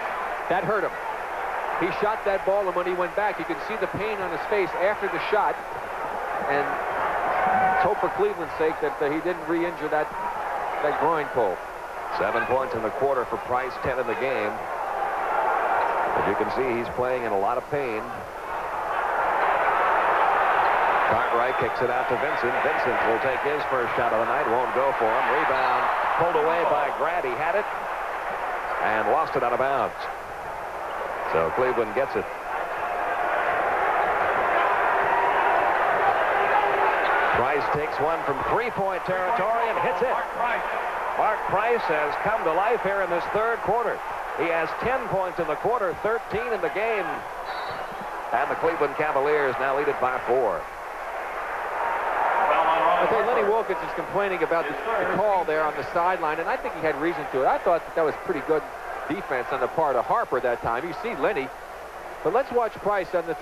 That hurt him. He shot that ball, and when he went back, you could see the pain on his face after the shot. And let's hope for Cleveland's sake that he didn't re-injure that groin pull. 7 points in the quarter for Price, 10 in the game. As you can see, he's playing in a lot of pain. Cartwright kicks it out to Vincent. Vincent will take his first shot of the night. Won't go for him. Rebound pulled away by Grant. He had it and lost it out of bounds. So Cleveland gets it. Price takes one from three-point territory and hits it. Mark Price has come to life here in this third quarter. He has 10 points in the quarter, 13 in the game. And the Cleveland Cavaliers now lead it by 4. Okay, Lenny Wilkins is complaining about the call there on the sideline, and I think he had reason to it. I thought that was pretty good defense on the part of Harper that time. You see Lenny, but let's watch Price on the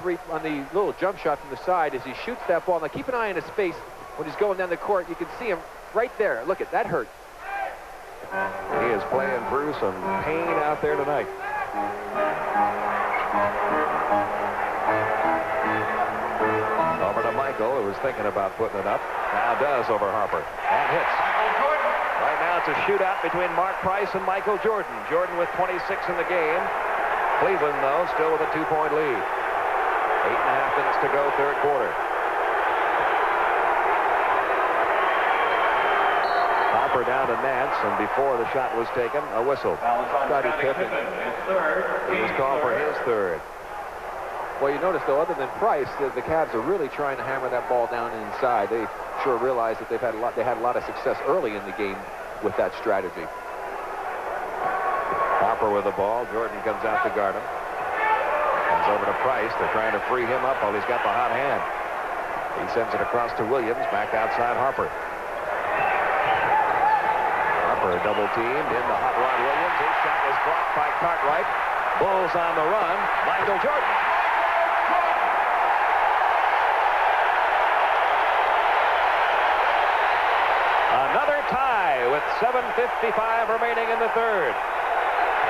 little jump shot from the side as he shoots that ball. Now keep an eye on his face when he's going down the court. You can see him right there. Look at that hurt. He is playing through some pain out there tonight. Over to Michael, who was thinking about putting it up. Now does over Harper. And hits. Right now it's a shootout between Mark Price and Michael Jordan. Jordan with 26 in the game. Cleveland, though, still with a 2-point lead. 8.5 minutes to go, third quarter. Harper down to Nance, and before the shot was taken, a whistle. Scottie Pippen is third. He was called for his third. Well, you notice, though, other than Price, the Cavs are really trying to hammer that ball down inside. They sure realize that they had a lot of success early in the game with that strategy. Harper with the ball. Jordan comes out to guard him. Comes over to Price. They're trying to free him up while he's got the hot hand. He sends it across to Williams. Back outside Harper. Harper double teamed into Hot Rod Williams. His shot was blocked by Cartwright. Bulls on the run. Michael Jordan. Another tie with 7:55 remaining in the third.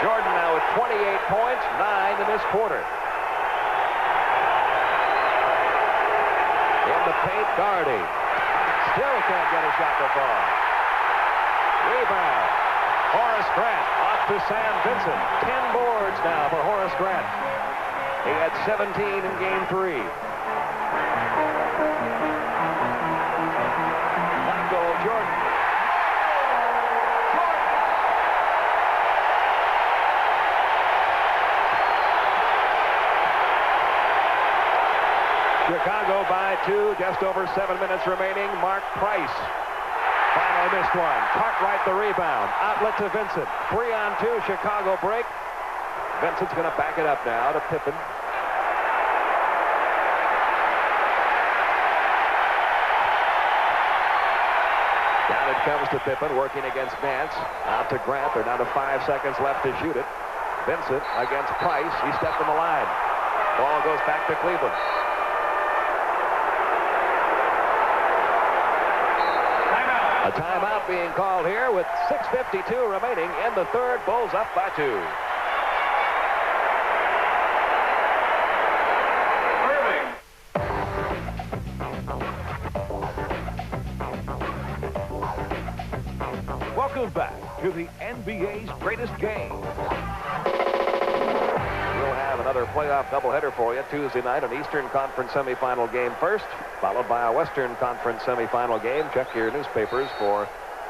Jordan now with 28 points, 9 in this quarter. In the paint, Gardy. Still can't get a shot to fall. Rebound. Horace Grant off to Sam Vincent. 10 boards now for Horace Grant. He had 17 in game 3. Michael Jordan. Chicago by 2, just over 7 minutes remaining. Mark Price finally missed one. Cartwright the rebound. Outlet to Vincent. 3-on-2, Chicago break. Vincent's going to back it up now to Pippen. Down it comes to Pippen, working against Nance. Out to Grant. They're down to 5 seconds left to shoot it. Vincent against Price. He stepped in the line. Ball goes back to Cleveland. A timeout being called here with 6:52 remaining in the third. Bulls up by 2. Welcome back to the NBA's greatest game. We'll have another playoff doubleheader for you Tuesday night, an Eastern Conference semifinal game first, followed by a Western Conference semifinal game. Check your newspapers for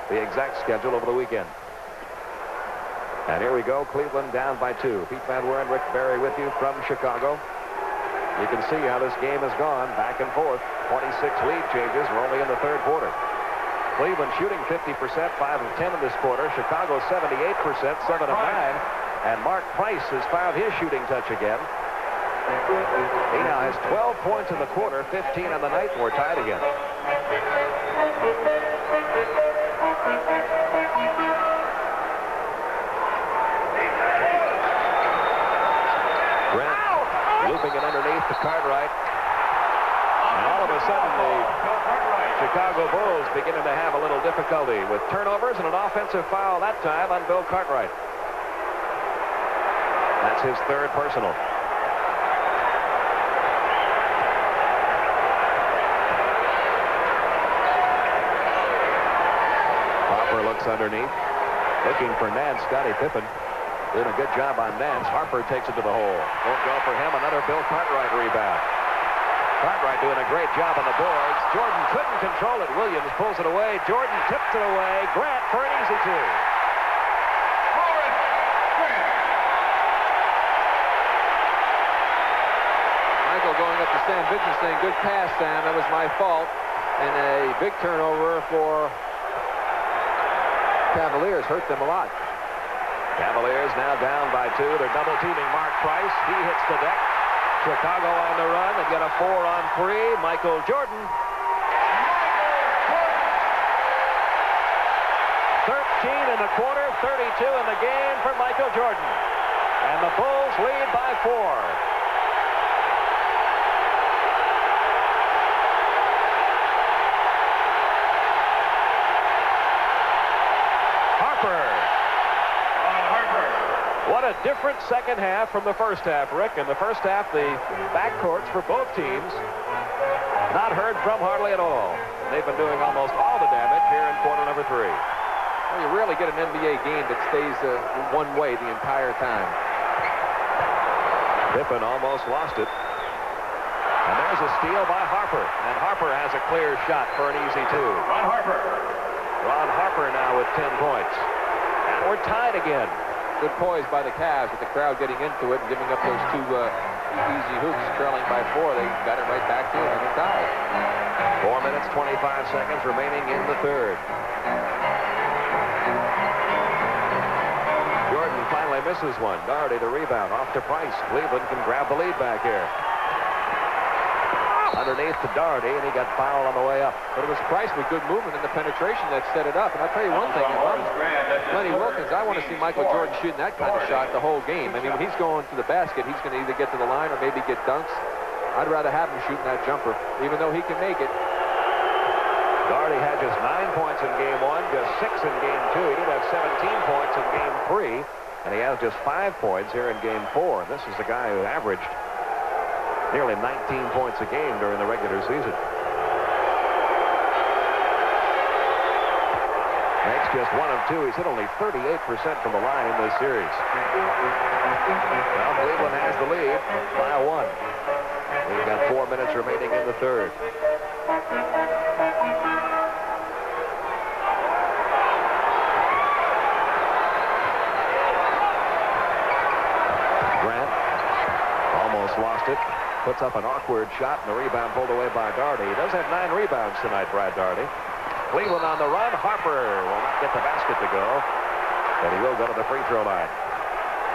the exact schedule over the weekend. And here we go, Cleveland down by 2. Pete Van Weren, Rick Barry with you from Chicago. You can see how this game has gone back and forth. 26 lead changes. We're only in the third quarter. Cleveland shooting 50%, 5 of 10 in this quarter. Chicago 78%, 7 of 9. And Mark Price has found his shooting touch again. He now has 12 points in the quarter, 15 on the night, and we're tied again. Grant looping it underneath to Cartwright. And all of a sudden, the Chicago Bulls beginning to have a little difficulty with turnovers and an offensive foul that time on Bill Cartwright. That's his third personal. underneath. Looking for Nance. Scottie Pippen doing a good job on Nance. Harper takes it to the hole. Won't go for him. Another Bill Cartwright rebound. Cartwright doing a great job on the boards. Jordan couldn't control it. Williams pulls it away. Jordan tips it away. Grant for an easy two. Michael going up to Sam Vincent saying, good pass, Sam. That was my fault. And a big turnover for Cavaliers. Hurt them a lot. Cavaliers now down by 2. They're double teaming Mark Price. He hits the deck. Chicago on the run. They get a 4-on-3. Michael Jordan. 13 in the quarter, 32 in the game for Michael Jordan. And the Bulls lead by 4. What a different second half from the first half, Rick. In the first half, the backcourts for both teams not heard from hardly at all. They've been doing almost all the damage here in quarter number 3. Well, you rarely get an NBA game that stays one way the entire time. Pippen almost lost it. And there's a steal by Harper. And Harper has a clear shot for an easy 2. Ron Harper now with 10 points. And we're tied again. Good poise by the Cavs with the crowd getting into it and giving up those 2 easy hoops, trailing by 4. They got it right back to it and they're tied. 4 minutes, 25 seconds remaining in the third. Jordan finally misses one. Doherty the rebound. Off to Price. Cleveland can grab the lead back here. Underneath to Doherty, and he got fouled on the way up. But it was Price with good movement and the penetration that set it up. And I'll tell you one thing, if I'm Lenny Wilkins, I want to see Michael Jordan shooting that kind of shot the whole game. I mean, when he's going to the basket, he's going to either get to the line or maybe get dunks. I'd rather have him shooting that jumper, even though he can make it. Doherty had just 9 points in game 1, just 6 in game 2. He did have 17 points in game 3, and he has just 5 points here in game 4. And this is the guy who averaged nearly 19 points a game during the regular season. Makes just 1 of 2. He's hit only 38% from the line in this series. Well, Cleveland has the lead by 1. We've got 4 minutes remaining in the third. Grant almost lost it. Puts up an awkward shot, and the rebound pulled away by Doherty. He does have 9 rebounds tonight, Brad Doherty. Cleveland on the run. Harper will not get the basket to go, but he will go to the free throw line.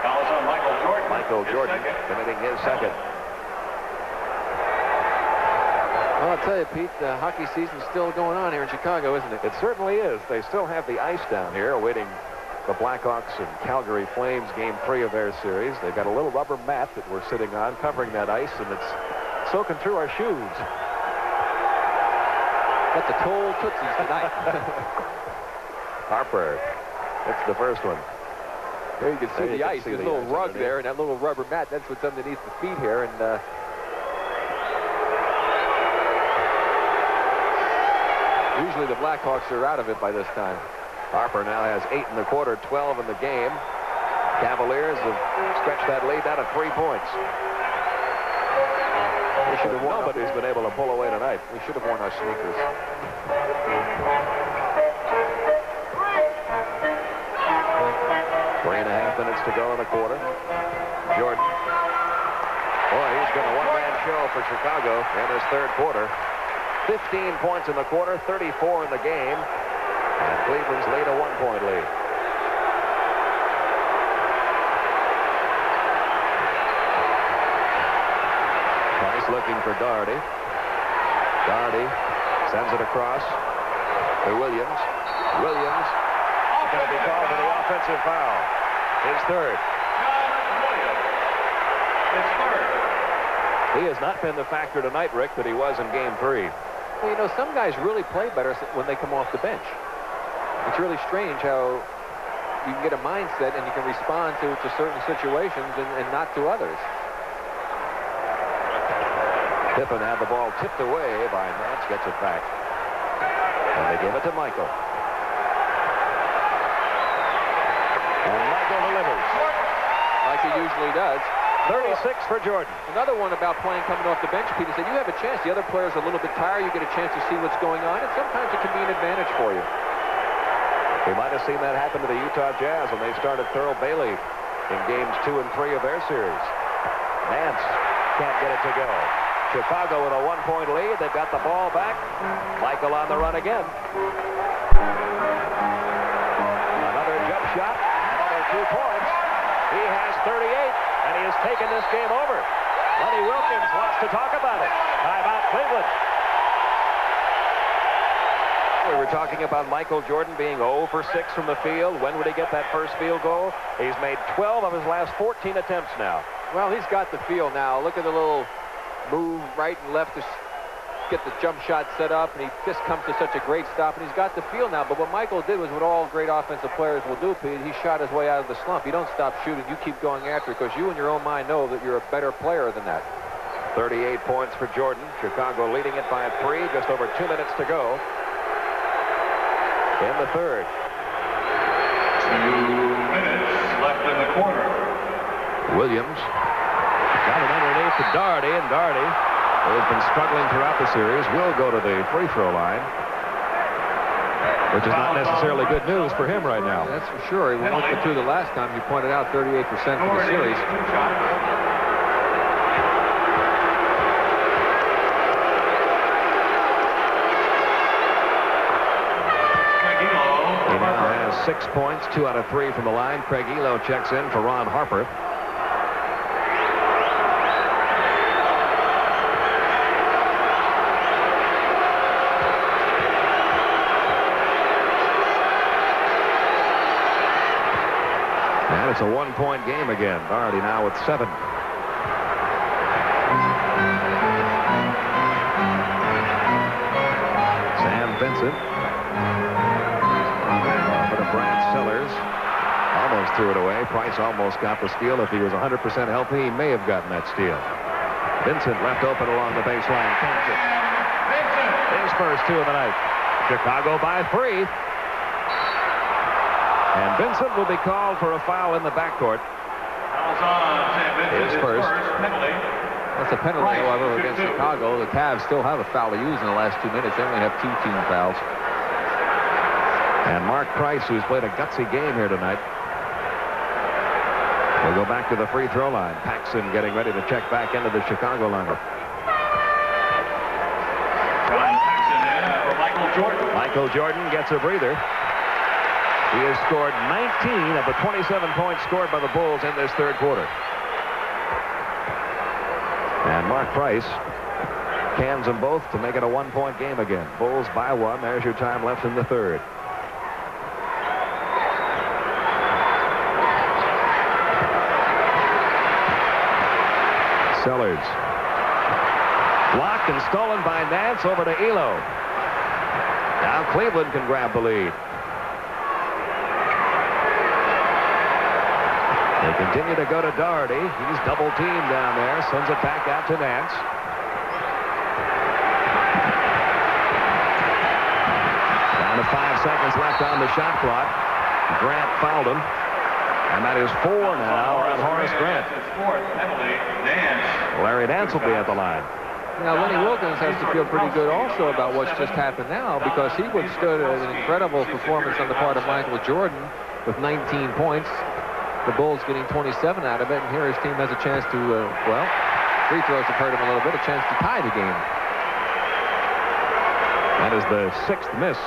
Fouls on Michael Jordan. Michael Jordan committing his second. Well, I'll tell you, Pete, the hockey season's still going on here in Chicago, isn't it? It certainly is. They still have the ice down here awaiting the Blackhawks and Calgary Flames game 3 of their series. They've got a little rubber mat that we're sitting on covering that ice, and it's soaking through our shoes. Got the cold tootsies tonight. Harper, it's the first one. There you can see the ice. There's a little rug there, and that little rubber mat, that's what's underneath the feet here. And usually the Blackhawks are out of it by this time. Harper now has 8 in the quarter, 12 in the game. Cavaliers have stretched that lead down to 3 points. We should have won. Nobody's been able to pull away tonight. We should have worn our sneakers. 3.5 minutes to go in the quarter. Jordan. Boy, he's been a one-man show for Chicago in his third quarter. 15 points in the quarter, 34 in the game. And Cleveland's lead a 1-point lead. Price looking for Doherty. Doherty sends it across to Williams. Williams is going to be called for the offensive foul. His third. It's third. He has not been the factor tonight, Rick, that he was in game 3. Well, you know, some guys really play better when they come off the bench. It's really strange how you can get a mindset and you can respond to certain situations and not to others. Pippen had the ball tipped away by Nance, gets it back. And they give it to Michael. And Michael delivers. Like he usually does. 36 for Jordan. Another one about playing coming off the bench, Pete, is that you have a chance. The other players are a little bit tired. You get a chance to see what's going on, and sometimes it can be an advantage for you. We might have seen that happen to the Utah Jazz when they started Thurl Bailey in games 2 and 3 of their series. Nance can't get it to go. Chicago with a 1-point lead. They've got the ball back. Michael on the run again. Another jump shot. Another 2 points. He has 38, and he has taken this game over. Lenny Wilkins wants to talk about it. Timeout, Cleveland. We were talking about Michael Jordan being 0 for 6 from the field. When would he get that first field goal? He's made 12 of his last 14 attempts now. Well, he's got the feel now. Look at the little move right and left to get the jump shot set up, and he just comes to such a great stop, and he's got the feel now. But what Michael did was what all great offensive players will do, Pete. He shot his way out of the slump. You don't stop shooting. You keep going after it because you in your own mind know that you're a better player than that. 38 points for Jordan. Chicago leading it by 3. Just over 2 minutes to go in the third. 2 minutes left in the quarter. Williams got it underneath to Doherty, and Doherty, who has been struggling throughout the series, will go to the free throw line, which is not necessarily good news for him right now. That's for sure. He went 1 for 2 the last time. You pointed out 38% for the series. He now has 6 points, 2 out of 3 from the line. Craig Elo checks in for Ron Harper. And it's a 1-point game again. Doherty now with 7. Sam Vincent. Off to Brad Sellers. Almost threw it away. Price almost got the steal. If he was 100% healthy, he may have gotten that steal. Vincent left open along the baseline. His first 2 of the night. Chicago by 3. And Vincent will be called for a foul in the backcourt. His first. That's a penalty, however, against Chicago. The Cavs still have a foul to use in the last 2 minutes. They only have 2 team fouls. And Mark Price, who's played a gutsy game here tonight, will go back to the free throw line. Paxson getting ready to check back into the Chicago lineup. Michael Jordan gets a breather. He has scored 19 of the 27 points scored by the Bulls in this third quarter. And Mark Price cans them both to make it a 1-point game again. Bulls by 1. There's your time left in the third. Sellers. Blocked and stolen by Nance over to Elo. Now Cleveland can grab the lead. They continue to go to Doherty. He's double teamed down there. Sends it back out to Nance. Down to 5 seconds left on the shot clock. Grant fouled him. And that is 4 now on Horace Grant. Larry Nance will be at the line. Now, Lenny Wilkins has to feel pretty good also about what's just happened now, because he withstood an incredible performance on the part of Michael Jordan with 19 points. The Bulls getting 27 out of it, and here his team has a chance to, well, free throws have hurt him a little bit, a chance to tie the game. That is the 6th miss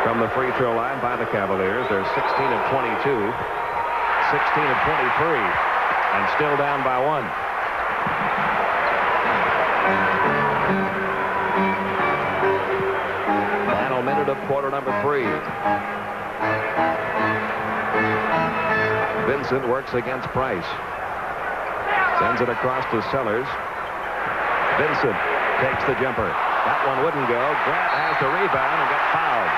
from the free throw line by the Cavaliers. They're 16 of 22, 16 of 23, and still down by 1. Final minute of quarter number 3. Vincent works against Price. Sends it across to Sellers. Vincent takes the jumper. That one wouldn't go. Grant has the rebound and got fouled.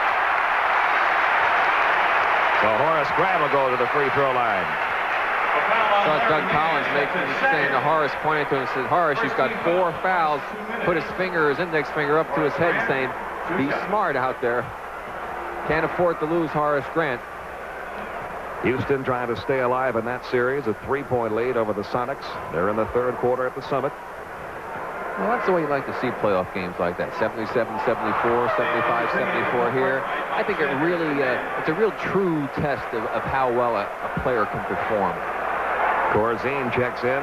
So Horace Grant will go to the free throw line. I saw Doug Collins saying to Horace, pointing to him and said, Horace, you've got 4 fouls. Put his index finger up to his head saying, be smart out there. Can't afford to lose Horace Grant. Houston trying to stay alive in that series, a 3-point lead over the Sonics. They're in the third quarter at the Summit. Well, that's the way you like to see playoff games like that. 77-74, 75-74 here. I think it really, it's a real true test of how well a player can perform. Corzine checks in.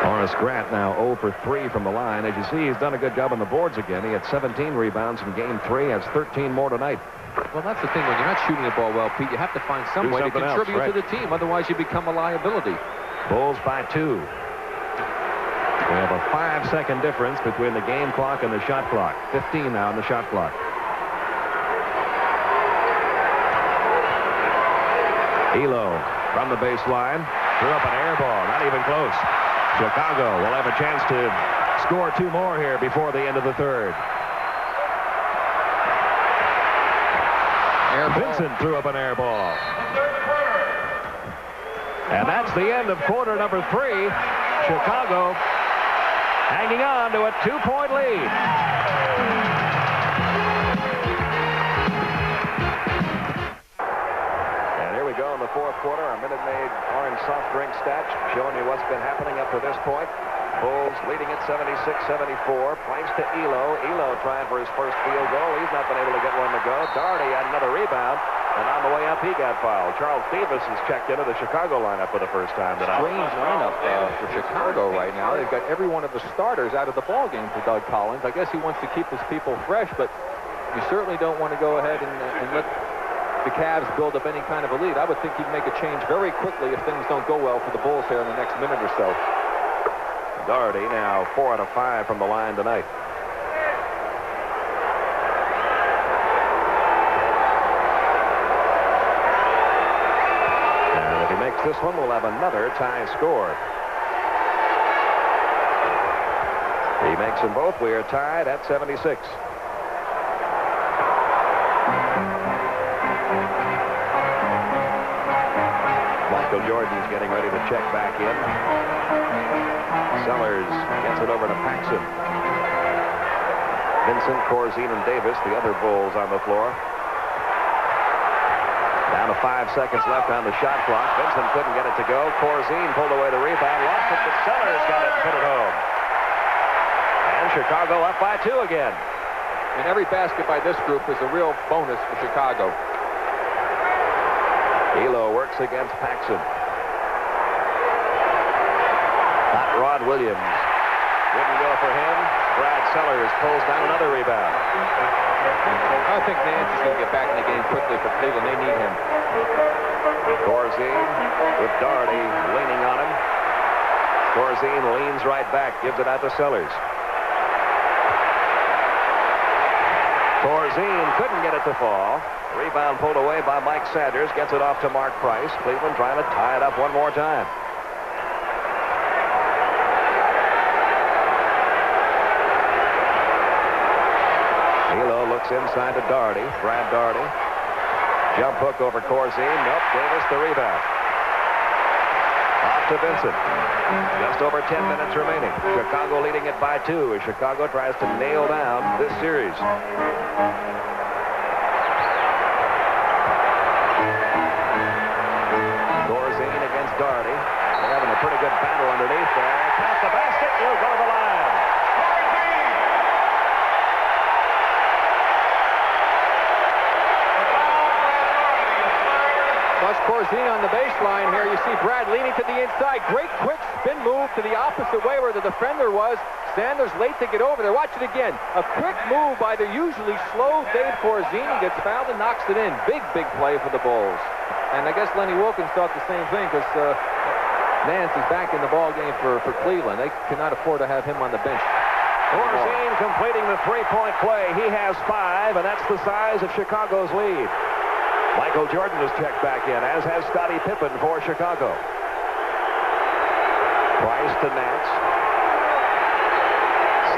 Horace Grant now 0 for 3 from the line. As you see, he's done a good job on the boards again. He had 17 rebounds in Game 3, has 13 more tonight. Well, that's the thing. When you're not shooting the ball well, Pete, you have to find some way to contribute to the team. Otherwise, you become a liability. Bulls by 2. We have a 5-second difference between the game clock and the shot clock. 15 now on the shot clock. Elo from the baseline. Threw up an air ball. Not even close. Chicago will have a chance to score 2 more here before the end of the third. Vincent threw up an air ball. And that's the end of quarter number 3. Chicago hanging on to a 2-point lead. And here we go in the fourth quarter. Our Minute Maid orange soft drink stats showing you what's been happening up to this point. Bulls leading at 76-74. Price to Elo. Elo trying for his first field goal. He's not been able to get one to go. Doherty had another rebound. And on the way up, he got fouled. Charles Davis has checked into the Chicago lineup for the first time tonight. Strange lineup for Chicago right now. They've got every one of the starters out of the ball game for Doug Collins. I guess he wants to keep his people fresh, but you certainly don't want to go ahead and let the Cavs build up any kind of a lead. I would think he'd make a change very quickly if things don't go well for the Bulls here in the next minute or so. Doherty now 4 out of 5 from the line tonight. And if he makes this one, we'll have another tie score. He makes them both. We are tied at 76. Michael Jordan's getting ready to check back in. Sellers gets it over to Paxson. Vincent, Corzine, and Davis, the other Bulls on the floor. Down to 5 seconds left on the shot clock. Vincent couldn't get it to go. Corzine pulled away the rebound, lost it, but Sellers got it and put it home. And Chicago up by 2 again. And every basket by this group is a real bonus for Chicago. Elo works against Paxson. Not Rod Williams. Wouldn't go for him. Brad Sellers pulls down another rebound. I think Nance is going to get back in the game quickly for Cleveland. They need him. Corzine with Doherty leaning on him. Corzine leans right back, gives it out to Sellers. Corzine couldn't get it to fall. Rebound pulled away by Mike Sanders. Gets it off to Mark Price. Cleveland trying to tie it up one more time. Elo looks inside to Doherty. Brad Doherty. Jump hook over Corzine. Nope. Davis the rebound. Off to Vincent. Just over 10 minutes remaining. Chicago leading it by 2 as Chicago tries to nail down this series. Corzine against Doherty. They're having a pretty good battle underneath there. Count the basket. He'll go to the line. That's Corzine on the baseline here. You see Brad leaning to the inside. Great quick spin move to the opposite way where the defender was. Sanders late to get over there. Watch it again. A quick move by the usually slow Dave Corzine. He gets fouled and knocks it in. Big play for the Bulls. And I guess Lenny Wilkins thought the same thing because Nance is back in the ball game for Cleveland. They cannot afford to have him on the bench. Corzine completing the three-point play. He has 5, and that's the size of Chicago's lead. Michael Jordan has checked back in, as has Scottie Pippen for Chicago. Price to Nance.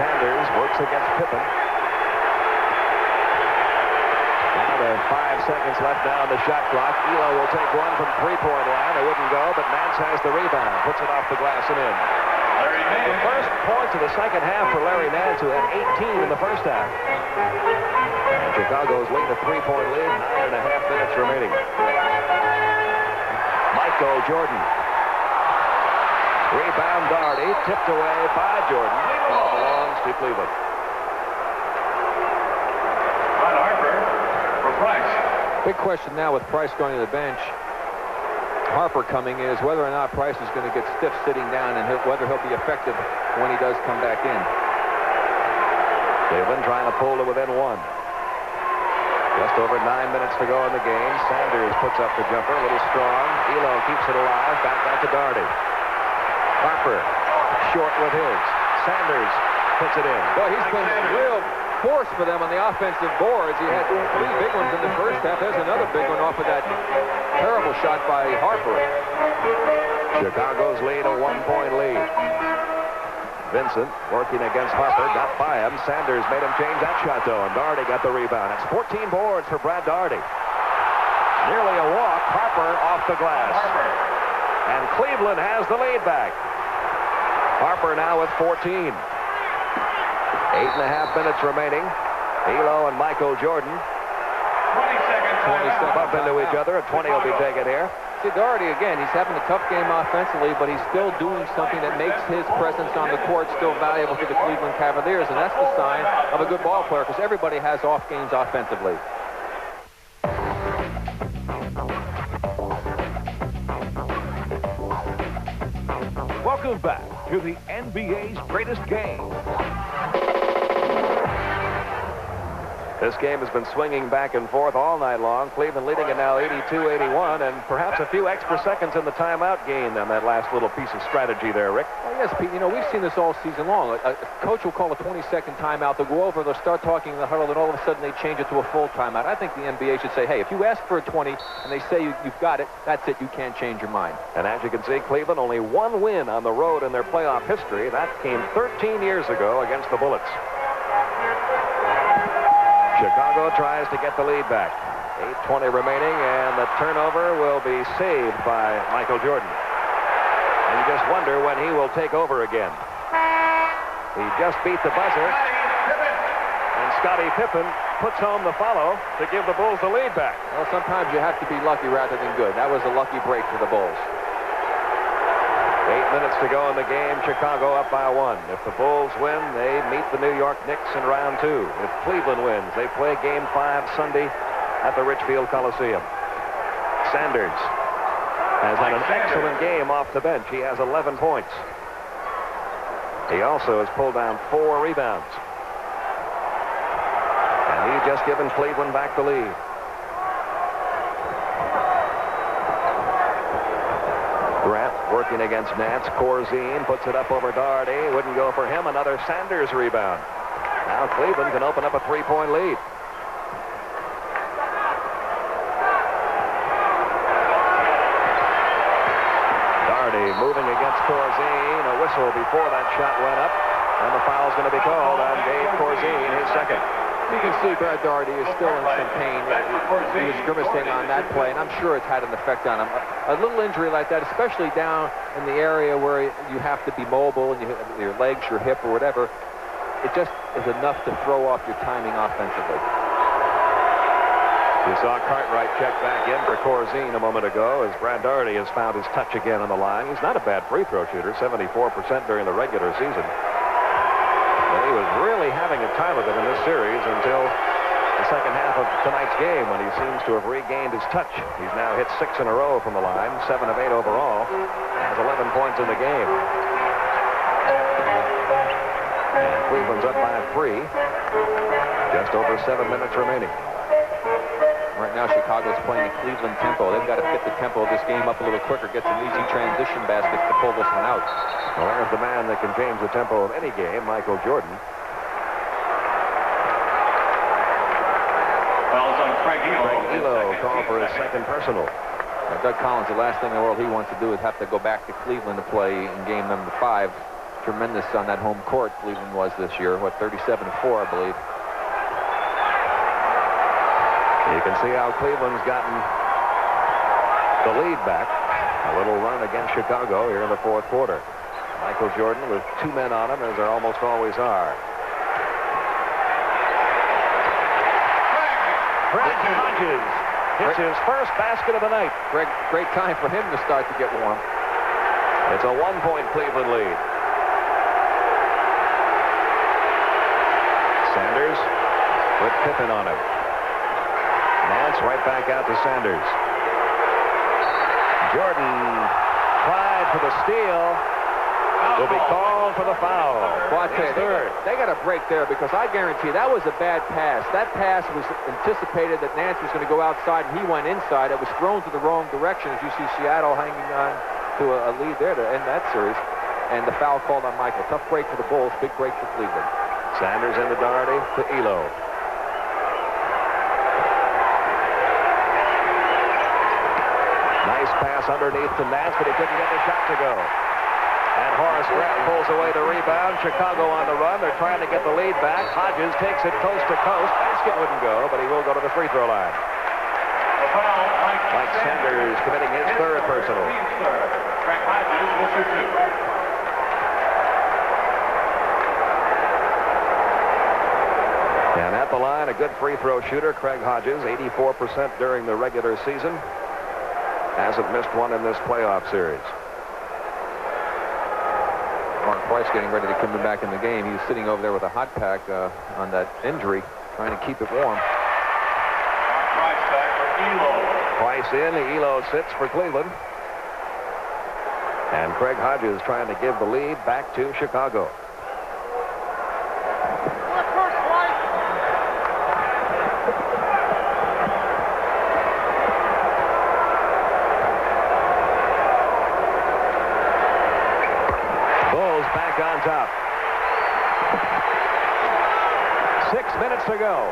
Sanders works against Pippen. Now to 5 seconds left now on the shot clock. Elo will take one from three-point line. It wouldn't go, but Nance has the rebound. Puts it off the glass and in. The first points of the second half for Larry Nance, who had 18 in the first half. And Chicago's leading a 3-point lead, 9.5 minutes remaining. Michael Jordan. Rebound Daugherty, tipped away by Jordan. Ball belongs to Cleveland. Ron Harper for Price. Big question now with Price going to the bench. Harper coming in is whether or not Price is going to get stiff sitting down and whether he'll be effective when he does come back in. Cleveland trying to pull to within one. Just over 9 minutes to go in the game. Sanders puts up the jumper, a little strong. Elo keeps it alive. Back to Daugherty. Harper short with his. Sanders puts it in. Boy, he's been a real force for them on the offensive boards. He had 3 big ones in the first half. There's another big one off of that terrible shot by Harper. Chicago's lead, a 1-point lead. Vincent working against Harper, got by him. Sanders made him change that shot, though, and Daugherty got the rebound. It's 14 boards for Brad Daugherty. Nearly a walk. Harper off the glass. And Cleveland has the lead back. Harper now with 14. 8.5 minutes remaining. Elo and Michael Jordan 20 seconds. bump into each other, and 20 will be taken here. See, Daugherty, again, he's having a tough game offensively, but he's still doing something that makes his presence on the court still valuable to the Cleveland Cavaliers, and that's the sign of a good ball player, because everybody has off games offensively. Welcome back to the NBA's greatest game. This game has been swinging back and forth all night long. Cleveland leading it now 82-81, and perhaps a few extra seconds in the timeout gained on that last little piece of strategy there, Rick. Well, yes, Pete, you know, we've seen this all season long. A coach will call a 20-second timeout. They'll go over, they'll start talking in the huddle, and all of a sudden they change it to a full timeout. I think the NBA should say, hey, if you ask for a 20 and they say you've got it, that's it. You can't change your mind. And as you can see, Cleveland only 1 win on the road in their playoff history. That came 13 years ago against the Bullets. Chicago tries to get the lead back. 8:20 remaining, and the turnover will be saved by Michael Jordan. And you just wonder when he will take over again. He just beat the buzzer, and Scottie Pippen puts home the follow to give the Bulls the lead back. Well, sometimes you have to be lucky rather than good. That was a lucky break for the Bulls. 8 minutes to go in the game. Chicago up by 1. If the Bulls win, they meet the New York Knicks in round 2. If Cleveland wins, they play game 5 Sunday at the Richfield Coliseum. Sanders has had an excellent game off the bench. He has 11 points. He also has pulled down 4 rebounds. And he's just given Cleveland back the lead. Grant working against Nance. Corzine puts it up over Daugherty. Wouldn't go for him. Another Sanders rebound. Now Cleveland can open up a 3-point lead. Daugherty moving against Corzine. A whistle before that shot went up. And the foul's going to be called on Dave Corzine, his second. You can see Brad Daugherty is still in some pain. He was grimacing on that play, and I'm sure it's had an effect on him. A little injury like that, especially down in the area where you have to be mobile and your legs, your hip, or whatever, it just is enough to throw off your timing offensively. You saw Cartwright check back in for Corzine a moment ago as Brad Daugherty has found his touch again on the line. He's not a bad free throw shooter, 74% during the regular season. But he was really having a time of it in this series until the second half of tonight's game when he seems to have regained his touch. He's now hit 6 in a row from the line, 7 of 8 overall, has 11 points in the game. And Cleveland's up by 3. Just over 7 minutes remaining. Right now, Chicago's playing a Cleveland tempo. They've got to fit the tempo of this game up a little quicker, get some easy transition baskets to pull this one out. Well, there's the man that can change the tempo of any game, Michael Jordan. Fouls on Craig Elo. Craig Elo called for his second personal. Doug Collins, the last thing in the world he wants to do is have to go back to Cleveland to play in game number 5. Tremendous on that home court Cleveland was this year. What, 37-4, I believe. You can see how Cleveland's gotten the lead back. A little run against Chicago here in the fourth quarter. Michael Jordan with 2 men on him, as there almost always are. Craig Hodges hits his first basket of the night. Great time for him to start to get warm. It's a 1-point Cleveland lead. Sanders with Pippen on him. Nance right back out to Sanders. Jordan tried for the steal. Will be called for the foul. Well, I tell you, they got a break there, because I guarantee that was a bad pass. That pass was anticipated that Nance was going to go outside, and he went inside. It was thrown to the wrong direction, as you see Seattle hanging on to a lead there to end that series. And the foul called on Michael. Tough break for the Bulls, big break for Cleveland. Sanders into Doherty to Elo. Nice pass underneath to Nance, but he couldn't get the shot to go. And Horace Grant pulls away the rebound. Chicago on the run. They're trying to get the lead back. Hodges takes it coast to coast. Basket wouldn't go, but he will go to the free throw line. Mike Sanders committing his third personal. Craig Hodges will shoot 2. And at the line, a good free throw shooter, Craig Hodges, 84% during the regular season. Hasn't missed one in this playoff series. Mark Price getting ready to come back in the game. He's sitting over there with a hot pack on that injury, trying to keep it warm. Price back for Elo. Price in, Elo sits for Cleveland. And Craig Hodges trying to give the lead back to Chicago. Back on top. 6 minutes to go.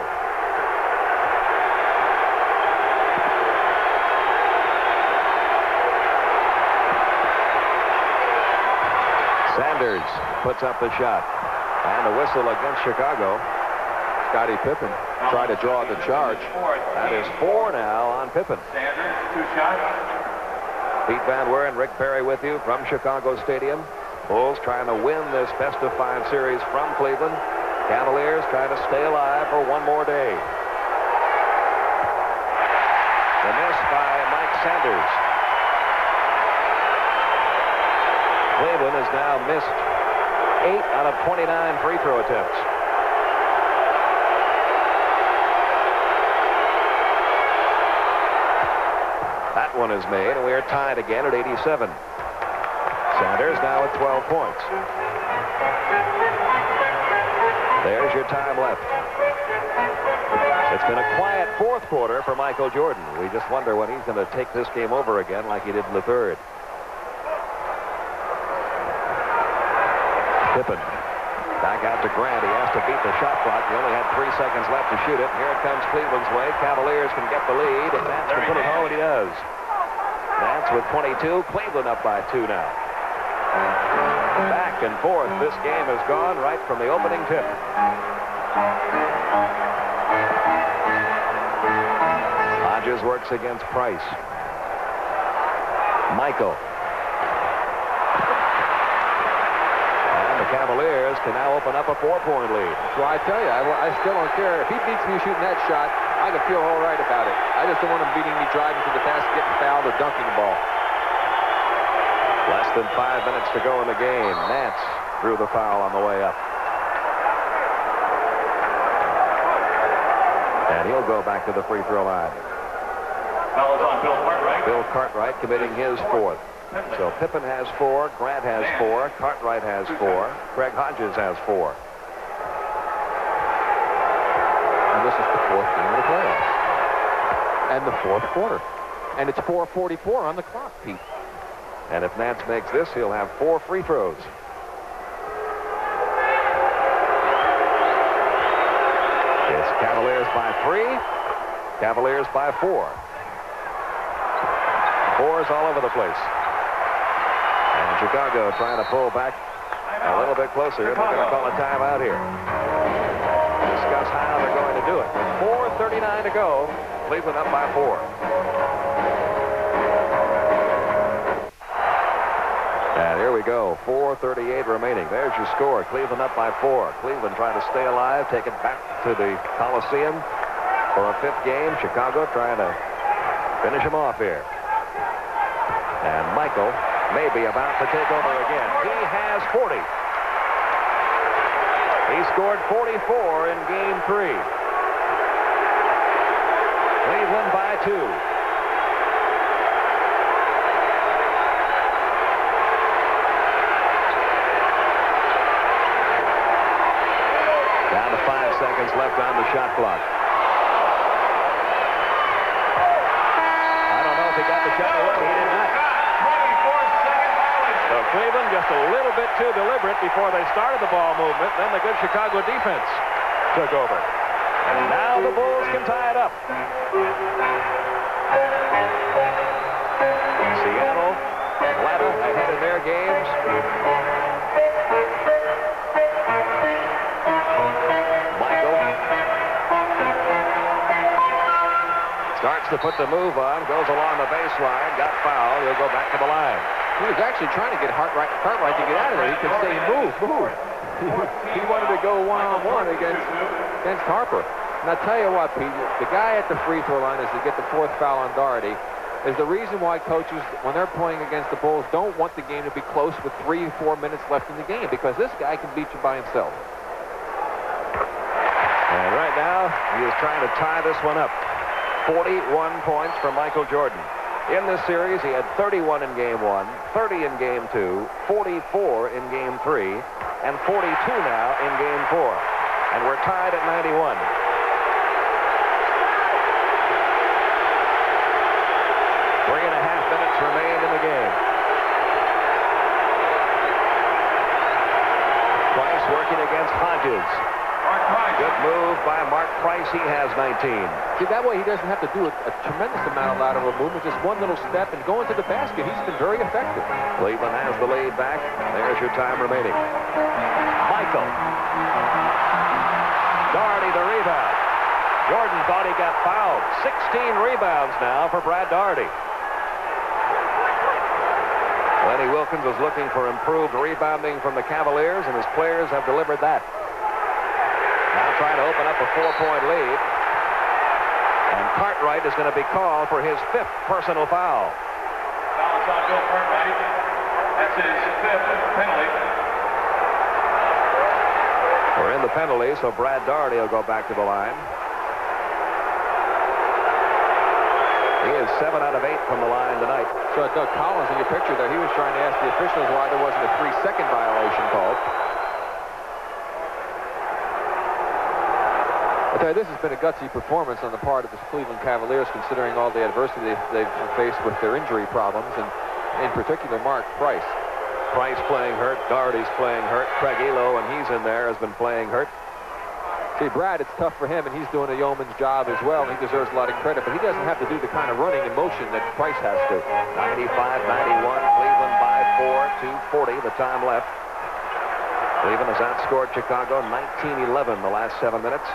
Sanders puts up the shot. And a whistle against Chicago. Scottie Pippen tried to draw the charge. That is 4 now on Pippen. Sanders, 2 shots. Pete Van Weer and Rick Perry with you from Chicago Stadium. Bulls trying to win this best-of-5 series from Cleveland. Cavaliers trying to stay alive for one more day. The miss by Mike Sanders. Cleveland has now missed 8 out of 29 free throw attempts. That one is made, and we are tied again at 87. Sanders now at 12 points. There's your time left. It's been a quiet fourth quarter for Michael Jordan. We just wonder when he's going to take this game over again like he did in the third. Pippen back out to Grant. He has to beat the shot clock. He only had 3 seconds left to shoot it. And here it comes Cleveland's way. Cavaliers can get the lead, and Nance can put it home, and he does. Nance with 22. Cleveland up by 2 now. Back and forth, this game has gone right from the opening tip. Hodges works against Price. Michael. And the Cavaliers can now open up a 4-point lead. So I tell you, I still don't care. If he beats me shooting that shot, I can feel all right about it. I just don't want him beating me driving to the basket, getting fouled, or dunking the ball. Less than 5 minutes to go in the game. Nance drew the foul on the way up. And he'll go back to the free throw line. Foul is on Bill Cartwright. Bill Cartwright committing his 4th. So Pippen has 4, Grant has 4, Cartwright has 4, Craig Hodges has 4. And this is the 4th game of the playoffs. And the 4th quarter. And it's 4:44 on the clock, Pete. And if Nance makes this, he'll have 4 free throws. It's Cavaliers by 3, Cavaliers by 4. 4s all over the place. And Chicago trying to pull back a little bit closer. They're going to call a timeout here. Discuss how they're going to do it. With 4:39 to go, Cleveland up by 4. And here we go. 4:38 remaining. There's your score. Cleveland up by 4. Cleveland trying to stay alive, take it back to the Coliseum for a 5th game. Chicago trying to finish him off here. And Michael may be about to take over again. He has 40. He scored 44 in Game 3. Cleveland by 2. Down to 5 seconds left on the shot clock. I don't know if he got the shot away. He did not. 24-second violation. So Cleveland just a little bit too deliberate before they started the ball movement. Then the good Chicago defense took over. And now the Bulls can tie it up. Seattle, Atlanta ahead in their games. Michael starts to put the move on, goes along the baseline, got fouled. He'll go back to the line. He was actually trying to get Cartwright to get out of there. He could say, move. He wanted to go one-on-one against Harper. And I tell you what, Pete, the guy at the free throw line is to get the 4th foul on Doherty. Is the reason why coaches, when they're playing against the Bulls, don't want the game to be close with 3 or 4 minutes left in the game, because this guy can beat you by himself. And right now, he is trying to tie this one up. 41 points for Michael Jordan. In this series, he had 31 in Game 1, 30 in Game 2, 44 in Game 3, and 42 now in Game 4. And we're tied at 91. 3.5 minutes remain in the game. Price working against Hodges. Mark Price. Good move by Mark Price. He has 19. See, that way he doesn't have to do a tremendous amount of lateral movement, just one little step and go into the basket. He's been very effective. Cleveland has the lead back. There's your time remaining. Michael. Doherty the rebound. Jordan thought he got fouled. 16 rebounds now for Brad Doherty. Lenny Wilkins was looking for improved rebounding from the Cavaliers, and his players have delivered that. Now trying to open up a 4-point lead. And Cartwright is going to be called for his 5th personal foul. Foul is on Bill Cartwright. That's his 5th penalty. We're in the penalty, so Brad Doherty will go back to the line. He is 7 out of 8 from the line tonight. So Doug Collins in your picture there, he was trying to ask the officials why there wasn't a 3-second violation called. I tell you, this has been a gutsy performance on the part of the Cleveland Cavaliers, considering all the adversity they've faced with their injury problems, and in particular Mark Price. Price playing hurt, Doherty's playing hurt, Craig Elo, and he's in there, has been playing hurt. See, Brad, it's tough for him, and he's doing a yeoman's job as well, and he deserves a lot of credit, but he doesn't have to do the kind of running and motion that Price has to. 95-91, Cleveland by 4, 2:40, the time left. Cleveland has outscored Chicago 19-11 the last 7 minutes.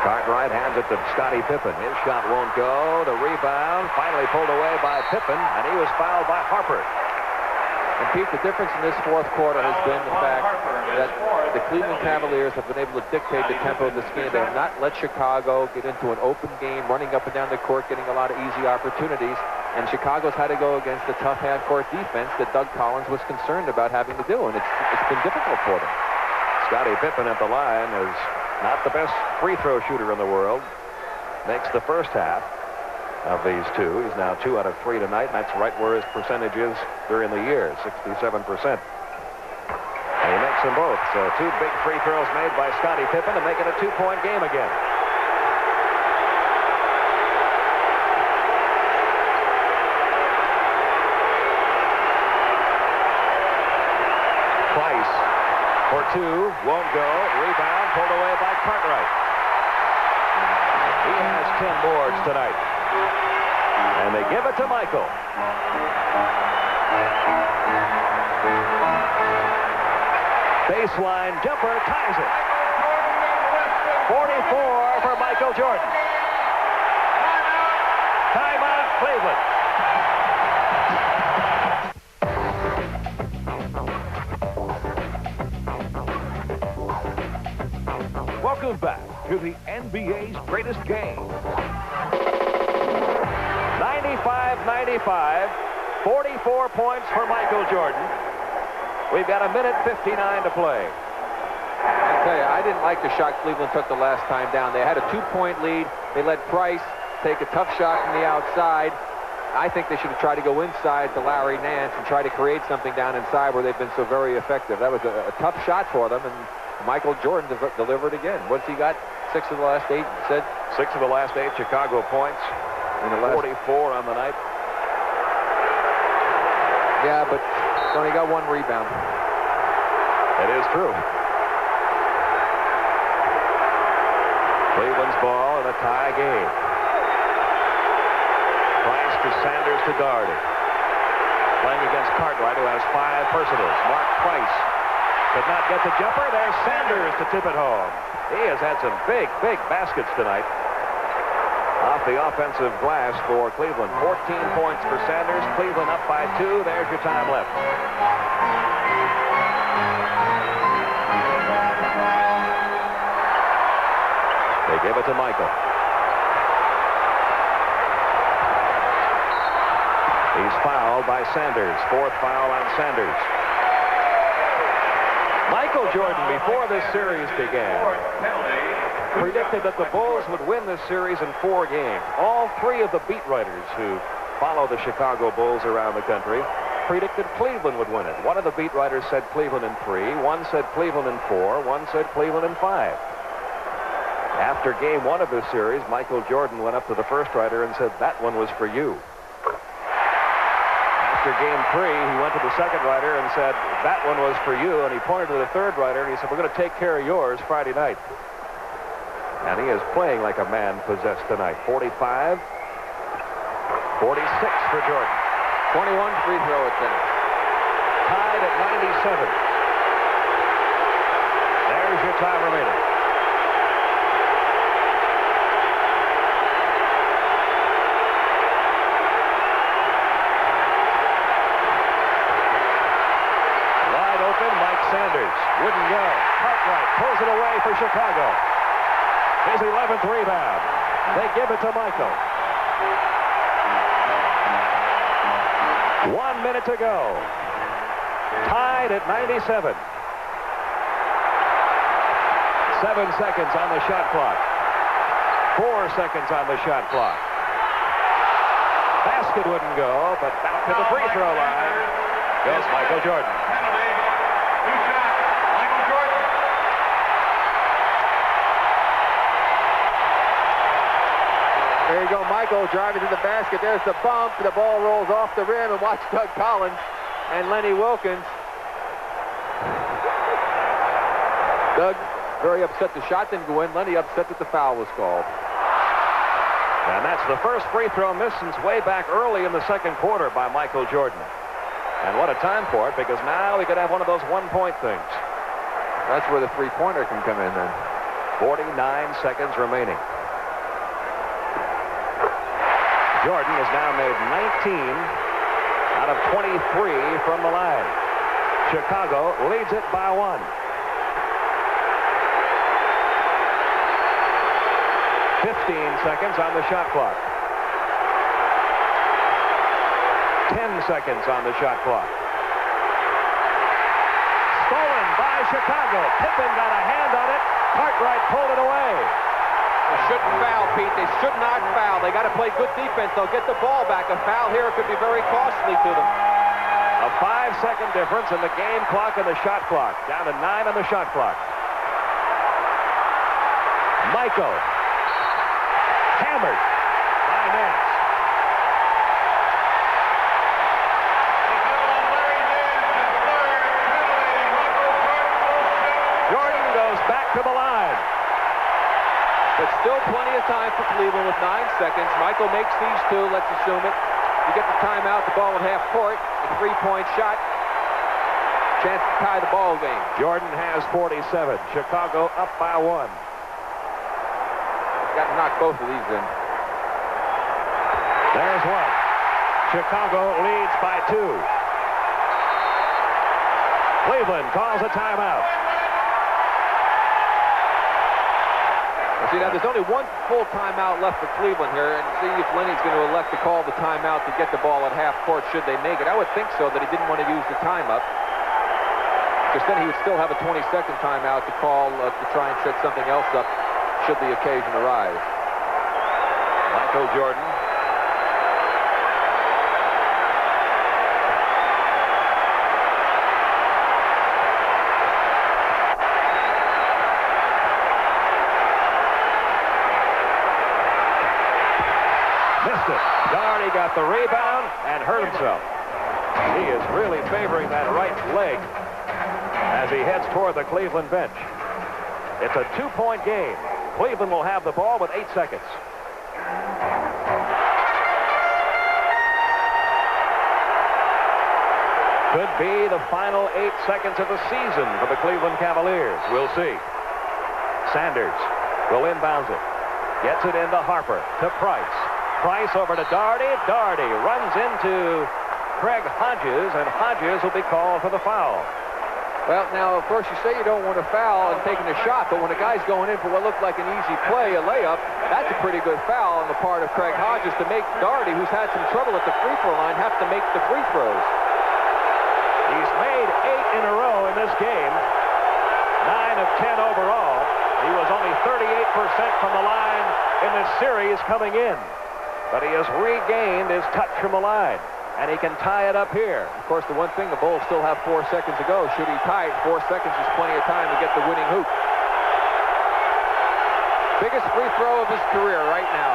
Cartwright hands it to Scottie Pippen. His shot won't go. The rebound finally pulled away by Pippen, and he was fouled by Harper. And Pete, the difference in this 4th quarter has been the fact that the Cleveland Cavaliers have been able to dictate the tempo of this game. They have not let Chicago get into an open game, running up and down the court, getting a lot of easy opportunities. And Chicago's had to go against the tough half-court defense that Doug Collins was concerned about having to do, and it's been difficult for them. Scottie Pippen at the line is not the best free throw shooter in the world. Makes the first half of these two. He's now 2 out of 3 tonight, and that's right where his percentage is during the year, 67%. And he makes them both. So 2 big free throws made by Scottie Pippen to make it a 2-point game again. Price for 2, won't go. Rebound pulled away by Cartwright. He has 10 boards tonight. And they give it to Michael. Baseline jumper ties it. 44 for Michael Jordan. Timeout, Cleveland. Welcome back to the NBA's greatest game. 95-95, 44 points for Michael Jordan. We've got a minute 59 to play. I tell you, I didn't like the shot Cleveland took the last time down. They had a 2-point lead. They let Price take a tough shot from the outside. I think they should have tried to go inside to Larry Nance and try to create something down inside where they've been so very effective. That was a tough shot for them, and Michael Jordan delivered again. What's he got? 6 of the last 8, you said? 6 of the last 8 Chicago points. In the last 44 on the night. Yeah, but he's only got 1 rebound. It is true. Cleveland's ball in a tie game. Price to Sanders to Doherty. Playing against Cartwright, who has 5 personals. Mark Price could not get the jumper. There's Sanders to tip it home. He has had some big, big baskets tonight off the offensive glass for Cleveland. 14 points for Sanders. Cleveland up by 2. There's your time left. They give it to Michael. He's fouled by Sanders. 4th foul on Sanders. Michael Jordan, before this series began, predicted that the Bulls would win this series in 4 games. All 3 of the beat writers who follow the Chicago Bulls around the country predicted Cleveland would win it. One of the beat writers said Cleveland in 3. One said Cleveland in 4. One said Cleveland in 5. After game 1 of this series, Michael Jordan went up to the first writer and said, "That one was for you." After game 3, he went to the second writer and said, "That one was for you." And he pointed to the third writer and he said, "We're going to take care of yours Friday night." And he is playing like a man possessed tonight. 45, 46 for Jordan. 21 free throw attempt. Tied at 97. There's your time remaining. Wide open, Mike Sanders. Wouldn't go. Cartwright pulls it away for Chicago. His 11th rebound. They give it to Michael. 1 minute to go. Tied at 97. 7 seconds on the shot clock. 4 seconds on the shot clock. Basket wouldn't go, but back to the free throw line goes Michael Jordan. There you go, Michael driving to the basket. There's the bump. The ball rolls off the rim, and watch Doug Collins and Lenny Wilkins. Doug very upset the shot didn't go in. Lenny upset that the foul was called. And that's the first free throw miss since way back early in the second quarter by Michael Jordan. And what a time for it, because now we could have one of those one-point things. That's where the three-pointer can come in then. 49 seconds remaining. Jordan has now made 19 out of 23 from the line. Chicago leads it by 1. 15 seconds on the shot clock. 10 seconds on the shot clock. Stolen by Chicago. Pippen got a hand on it. Cartwright pulled it away. They shouldn't foul, Pete. They should not foul. They got to play good defense. They'll get the ball back. A foul here could be very costly to them. A 5-second difference in the game clock and the shot clock. Down to 9 on the shot clock. Michael. Hammered by Nance. Jordan goes back to the line. But still plenty of time for Cleveland with 9 seconds. Michael makes these 2. Let's assume it. You get the timeout, the ball at half court. A 3-point shot. Chance to tie the ball game. Jordan has 47. Chicago up by 1. Got to knock both of these in. There's 1. Chicago leads by 2. Cleveland calls a timeout. See, now there's only one full timeout left for Cleveland here, and see if Lenny's going to elect to call the timeout to get the ball at half court should they make it. I would think so, that he didn't want to use the time-up, because then he would still have a 20-second timeout to call to try and set something else up should the occasion arise. Michael Jordan. Missed it. Doherty got the rebound and hurt himself. He is really favoring that right leg as he heads toward the Cleveland bench. It's a 2-point game. Cleveland will have the ball with 8 seconds. Could be the final 8 seconds of the season for the Cleveland Cavaliers. We'll see. Sanders will inbounds it. Gets it into Harper to Price. Price over to Doherty. Doherty runs into Craig Hodges, and Hodges will be called for the foul. Well, now, of course, you say you don't want to foul and taking a shot, but when a guy's going in for what looked like an easy play, a layup, that's a pretty good foul on the part of Craig Hodges to make Doherty, who's had some trouble at the free throw line, have to make the free throws. He's made 8 in a row in this game. 9 of 10 overall. He was only 38% from the line in this series coming in. But he has regained his touch from the line, and he can tie it up here. Of course, the one thing, the Bulls still have 4 seconds to go. Should he tie it, 4 seconds is plenty of time to get the winning hoop. Biggest free throw of his career right now.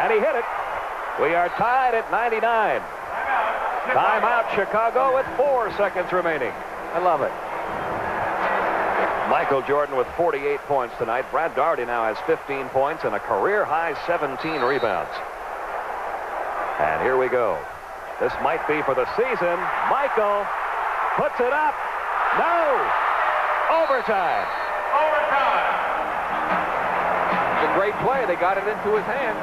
And he hit it. We are tied at 99. Timeout, Chicago, with 4 seconds remaining. I love it. Michael Jordan with 48 points tonight. Brad Doherty now has 15 points and a career-high 17 rebounds. And here we go. This might be for the season. Michael puts it up. No! Overtime. Overtime. It's a great play. They got it into his hands.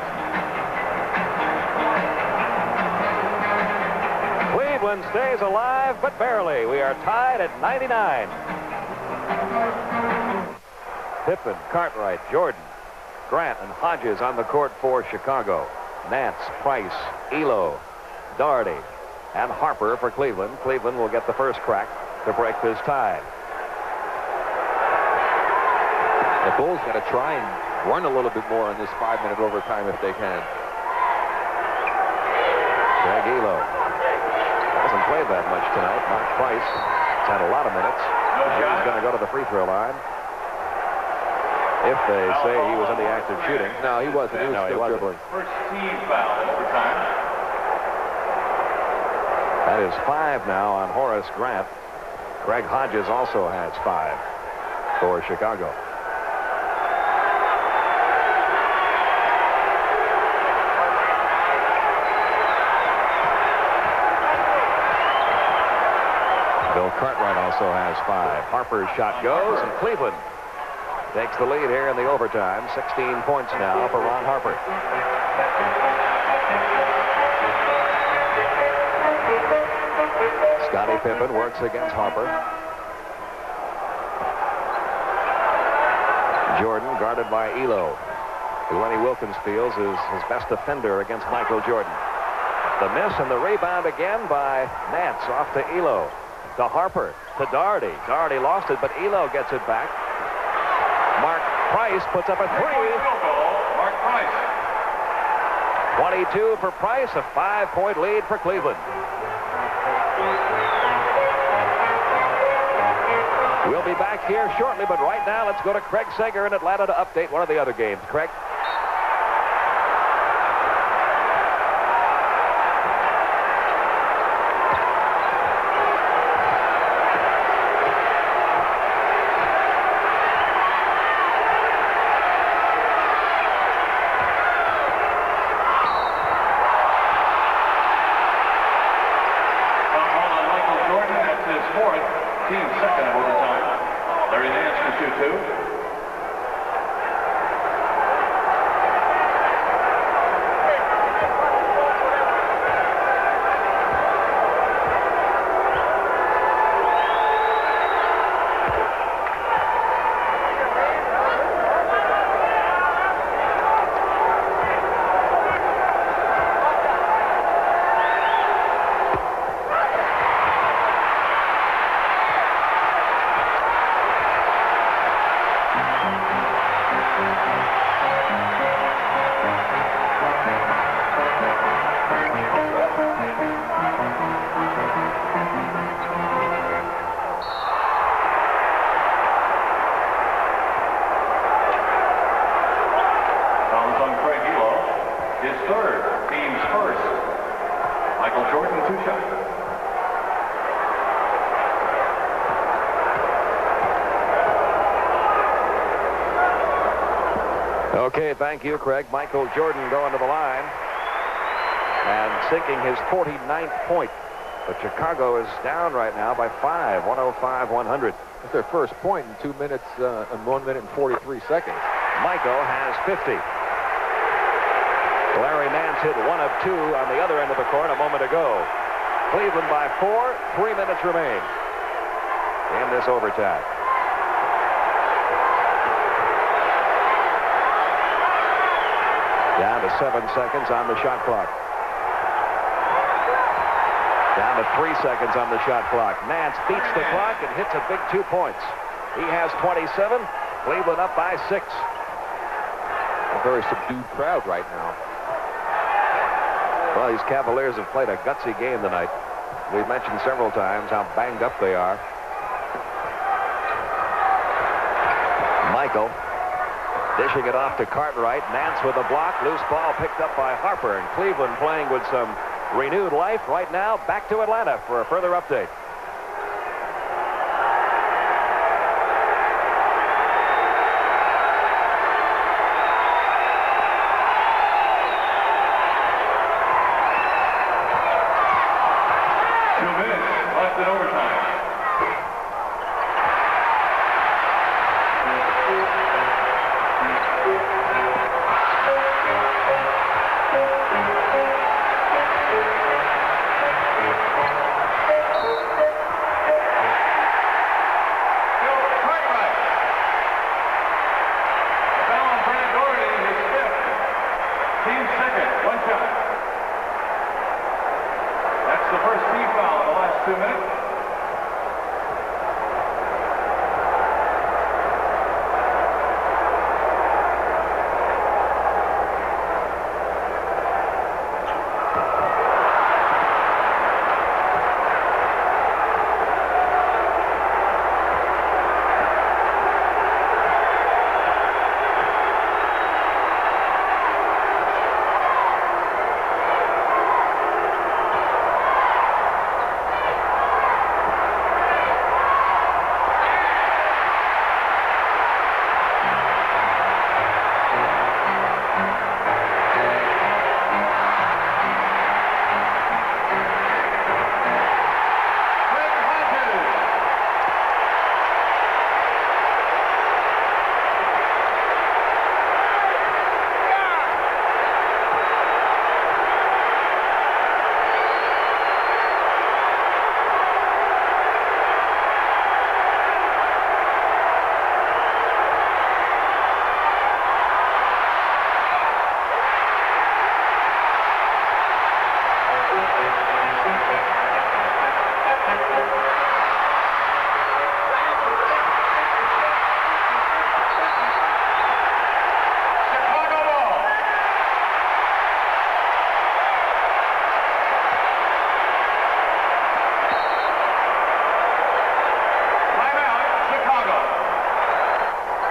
Cleveland stays alive, but barely. We are tied at 99. Pippen, Cartwright, Jordan, Grant, and Hodges on the court for Chicago. Nance, Price, Elo, Doherty, and Harper for Cleveland. Cleveland will get the first crack to break this tie. The Bulls got to try and run a little bit more on this 5-minute overtime if they can. Greg Elo hasn't played that much tonight. Mark Price has had a lot of minutes. He's going to go to the free throw line. If they say he was in the act of shooting. No, he wasn't. He was still dribbling. First team foul in overtime. That is 5 now on Horace Grant. Craig Hodges also has 5 for Chicago. Bill Cartwright also has 5. Harper's shot goes, and Cleveland takes the lead here in the overtime. 16 points now for Ron Harper. Scottie Pippen works against Harper. Jordan guarded by Elo, who Lenny Wilkins feels is his best defender against Michael Jordan. The miss and the rebound again by Nance off to Elo. To Harper, to Doherty. Doherty lost it, but Elo gets it back. Mark Price puts up a 3. Mark Price. 22 for Price, a 5-point lead for Cleveland. We'll be back here shortly, but right now let's go to Craig Sager in Atlanta to update one of the other games. Craig? Michael Jordan, 2 shots. Okay, thank you, Craig. Michael Jordan going to the line and sinking his 49th point. But Chicago is down right now by 5, 105-100. That's their first point in 2 minutes and 1 minute and 43 seconds. Michael has 50. Larry Nance hit 1 of 2 on the other end of the court a moment ago. Cleveland by 4, 3 minutes remain in this overtime. Down to 7 seconds on the shot clock. Down to 3 seconds on the shot clock. Nance beats the clock and hits a big 2 points. He has 27. Cleveland up by 6. A very subdued crowd right now. Well, these Cavaliers have played a gutsy game tonight. We've mentioned several times how banged up they are. Michael dishing it off to Cartwright. Nance with a block. Loose ball picked up by Harper. And Cleveland playing with some renewed life right now. Back to Atlanta for a further update.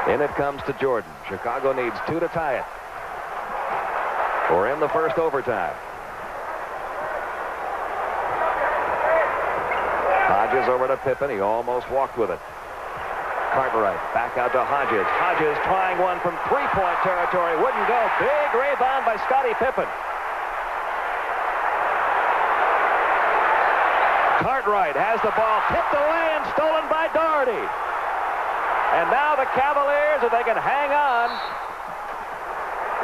In it comes to Jordan. Chicago needs 2 to tie it. We're in the first overtime. Hodges over to Pippen. He almost walked with it. Cartwright back out to Hodges. Hodges trying one from 3-point territory. Wouldn't go. Big rebound by Scottie Pippen. Cartwright has the ball tipped away and stolen by Doherty. And now the Cavaliers, if they can hang on,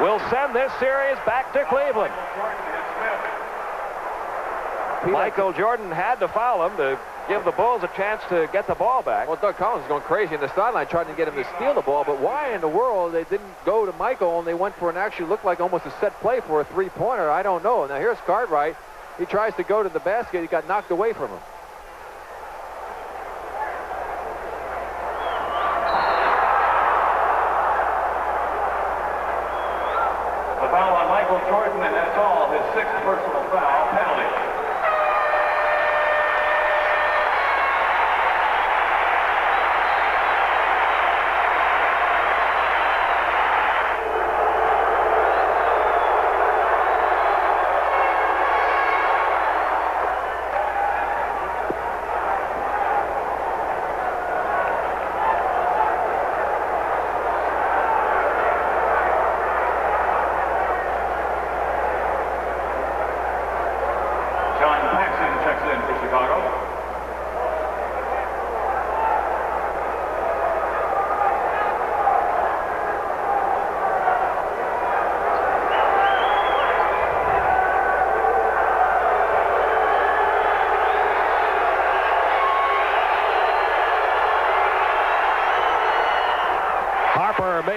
will send this series back to Cleveland. Michael Jordan had to foul him to give the Bulls a chance to get the ball back. Well, Doug Collins is going crazy in the sideline trying to get him to steal the ball, but why in the world they didn't go to Michael and they went for an actually looked like almost a set play for a 3-pointer, I don't know. Now here's Cartwright. He tries to go to the basket. He got knocked away from him. The foul on Michael Jordan, and that's all. His 6th personal foul penalty.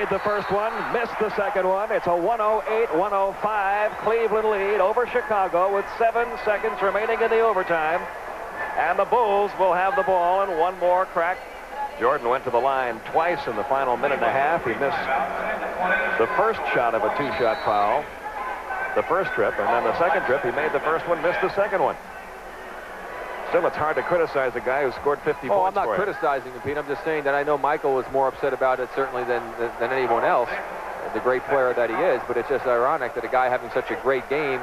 made the first one, missed the second one. It's a 108-105 Cleveland lead over Chicago with 7 seconds remaining in the overtime. And the Bulls will have the ball and one more crack. Jordan went to the line twice in the final minute and a half. He missed the first shot of a 2-shot foul, the first trip, and then the second trip. He made the first one, missed the second one. Still, it's hard to criticize a guy who scored 50 points. Oh, I'm not criticizing him, Pete. I'm just saying that I know Michael was more upset about it, certainly, than anyone else, the great player that he is. But it's just ironic that a guy having such a great game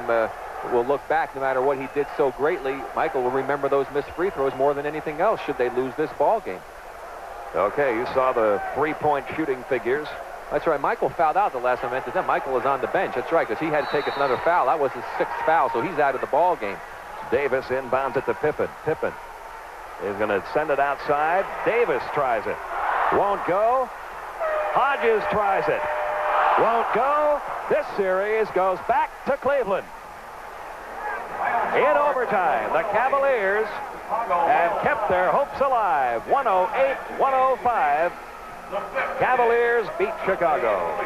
will look back, no matter what he did so greatly. Michael will remember those missed free throws more than anything else should they lose this ball game. Okay, you saw the 3-point shooting figures. That's right. Michael fouled out the last time I entered them. Michael was on the bench. That's right, because he had to take another foul. That was his 6th foul, so he's out of the ball game. Davis inbounds it to Pippen. Pippen is going to send it outside. Davis tries it. Won't go. Hodges tries it. Won't go. This series goes back to Cleveland. In overtime, the Cavaliers have kept their hopes alive. 108-105. Cavaliers beat Chicago.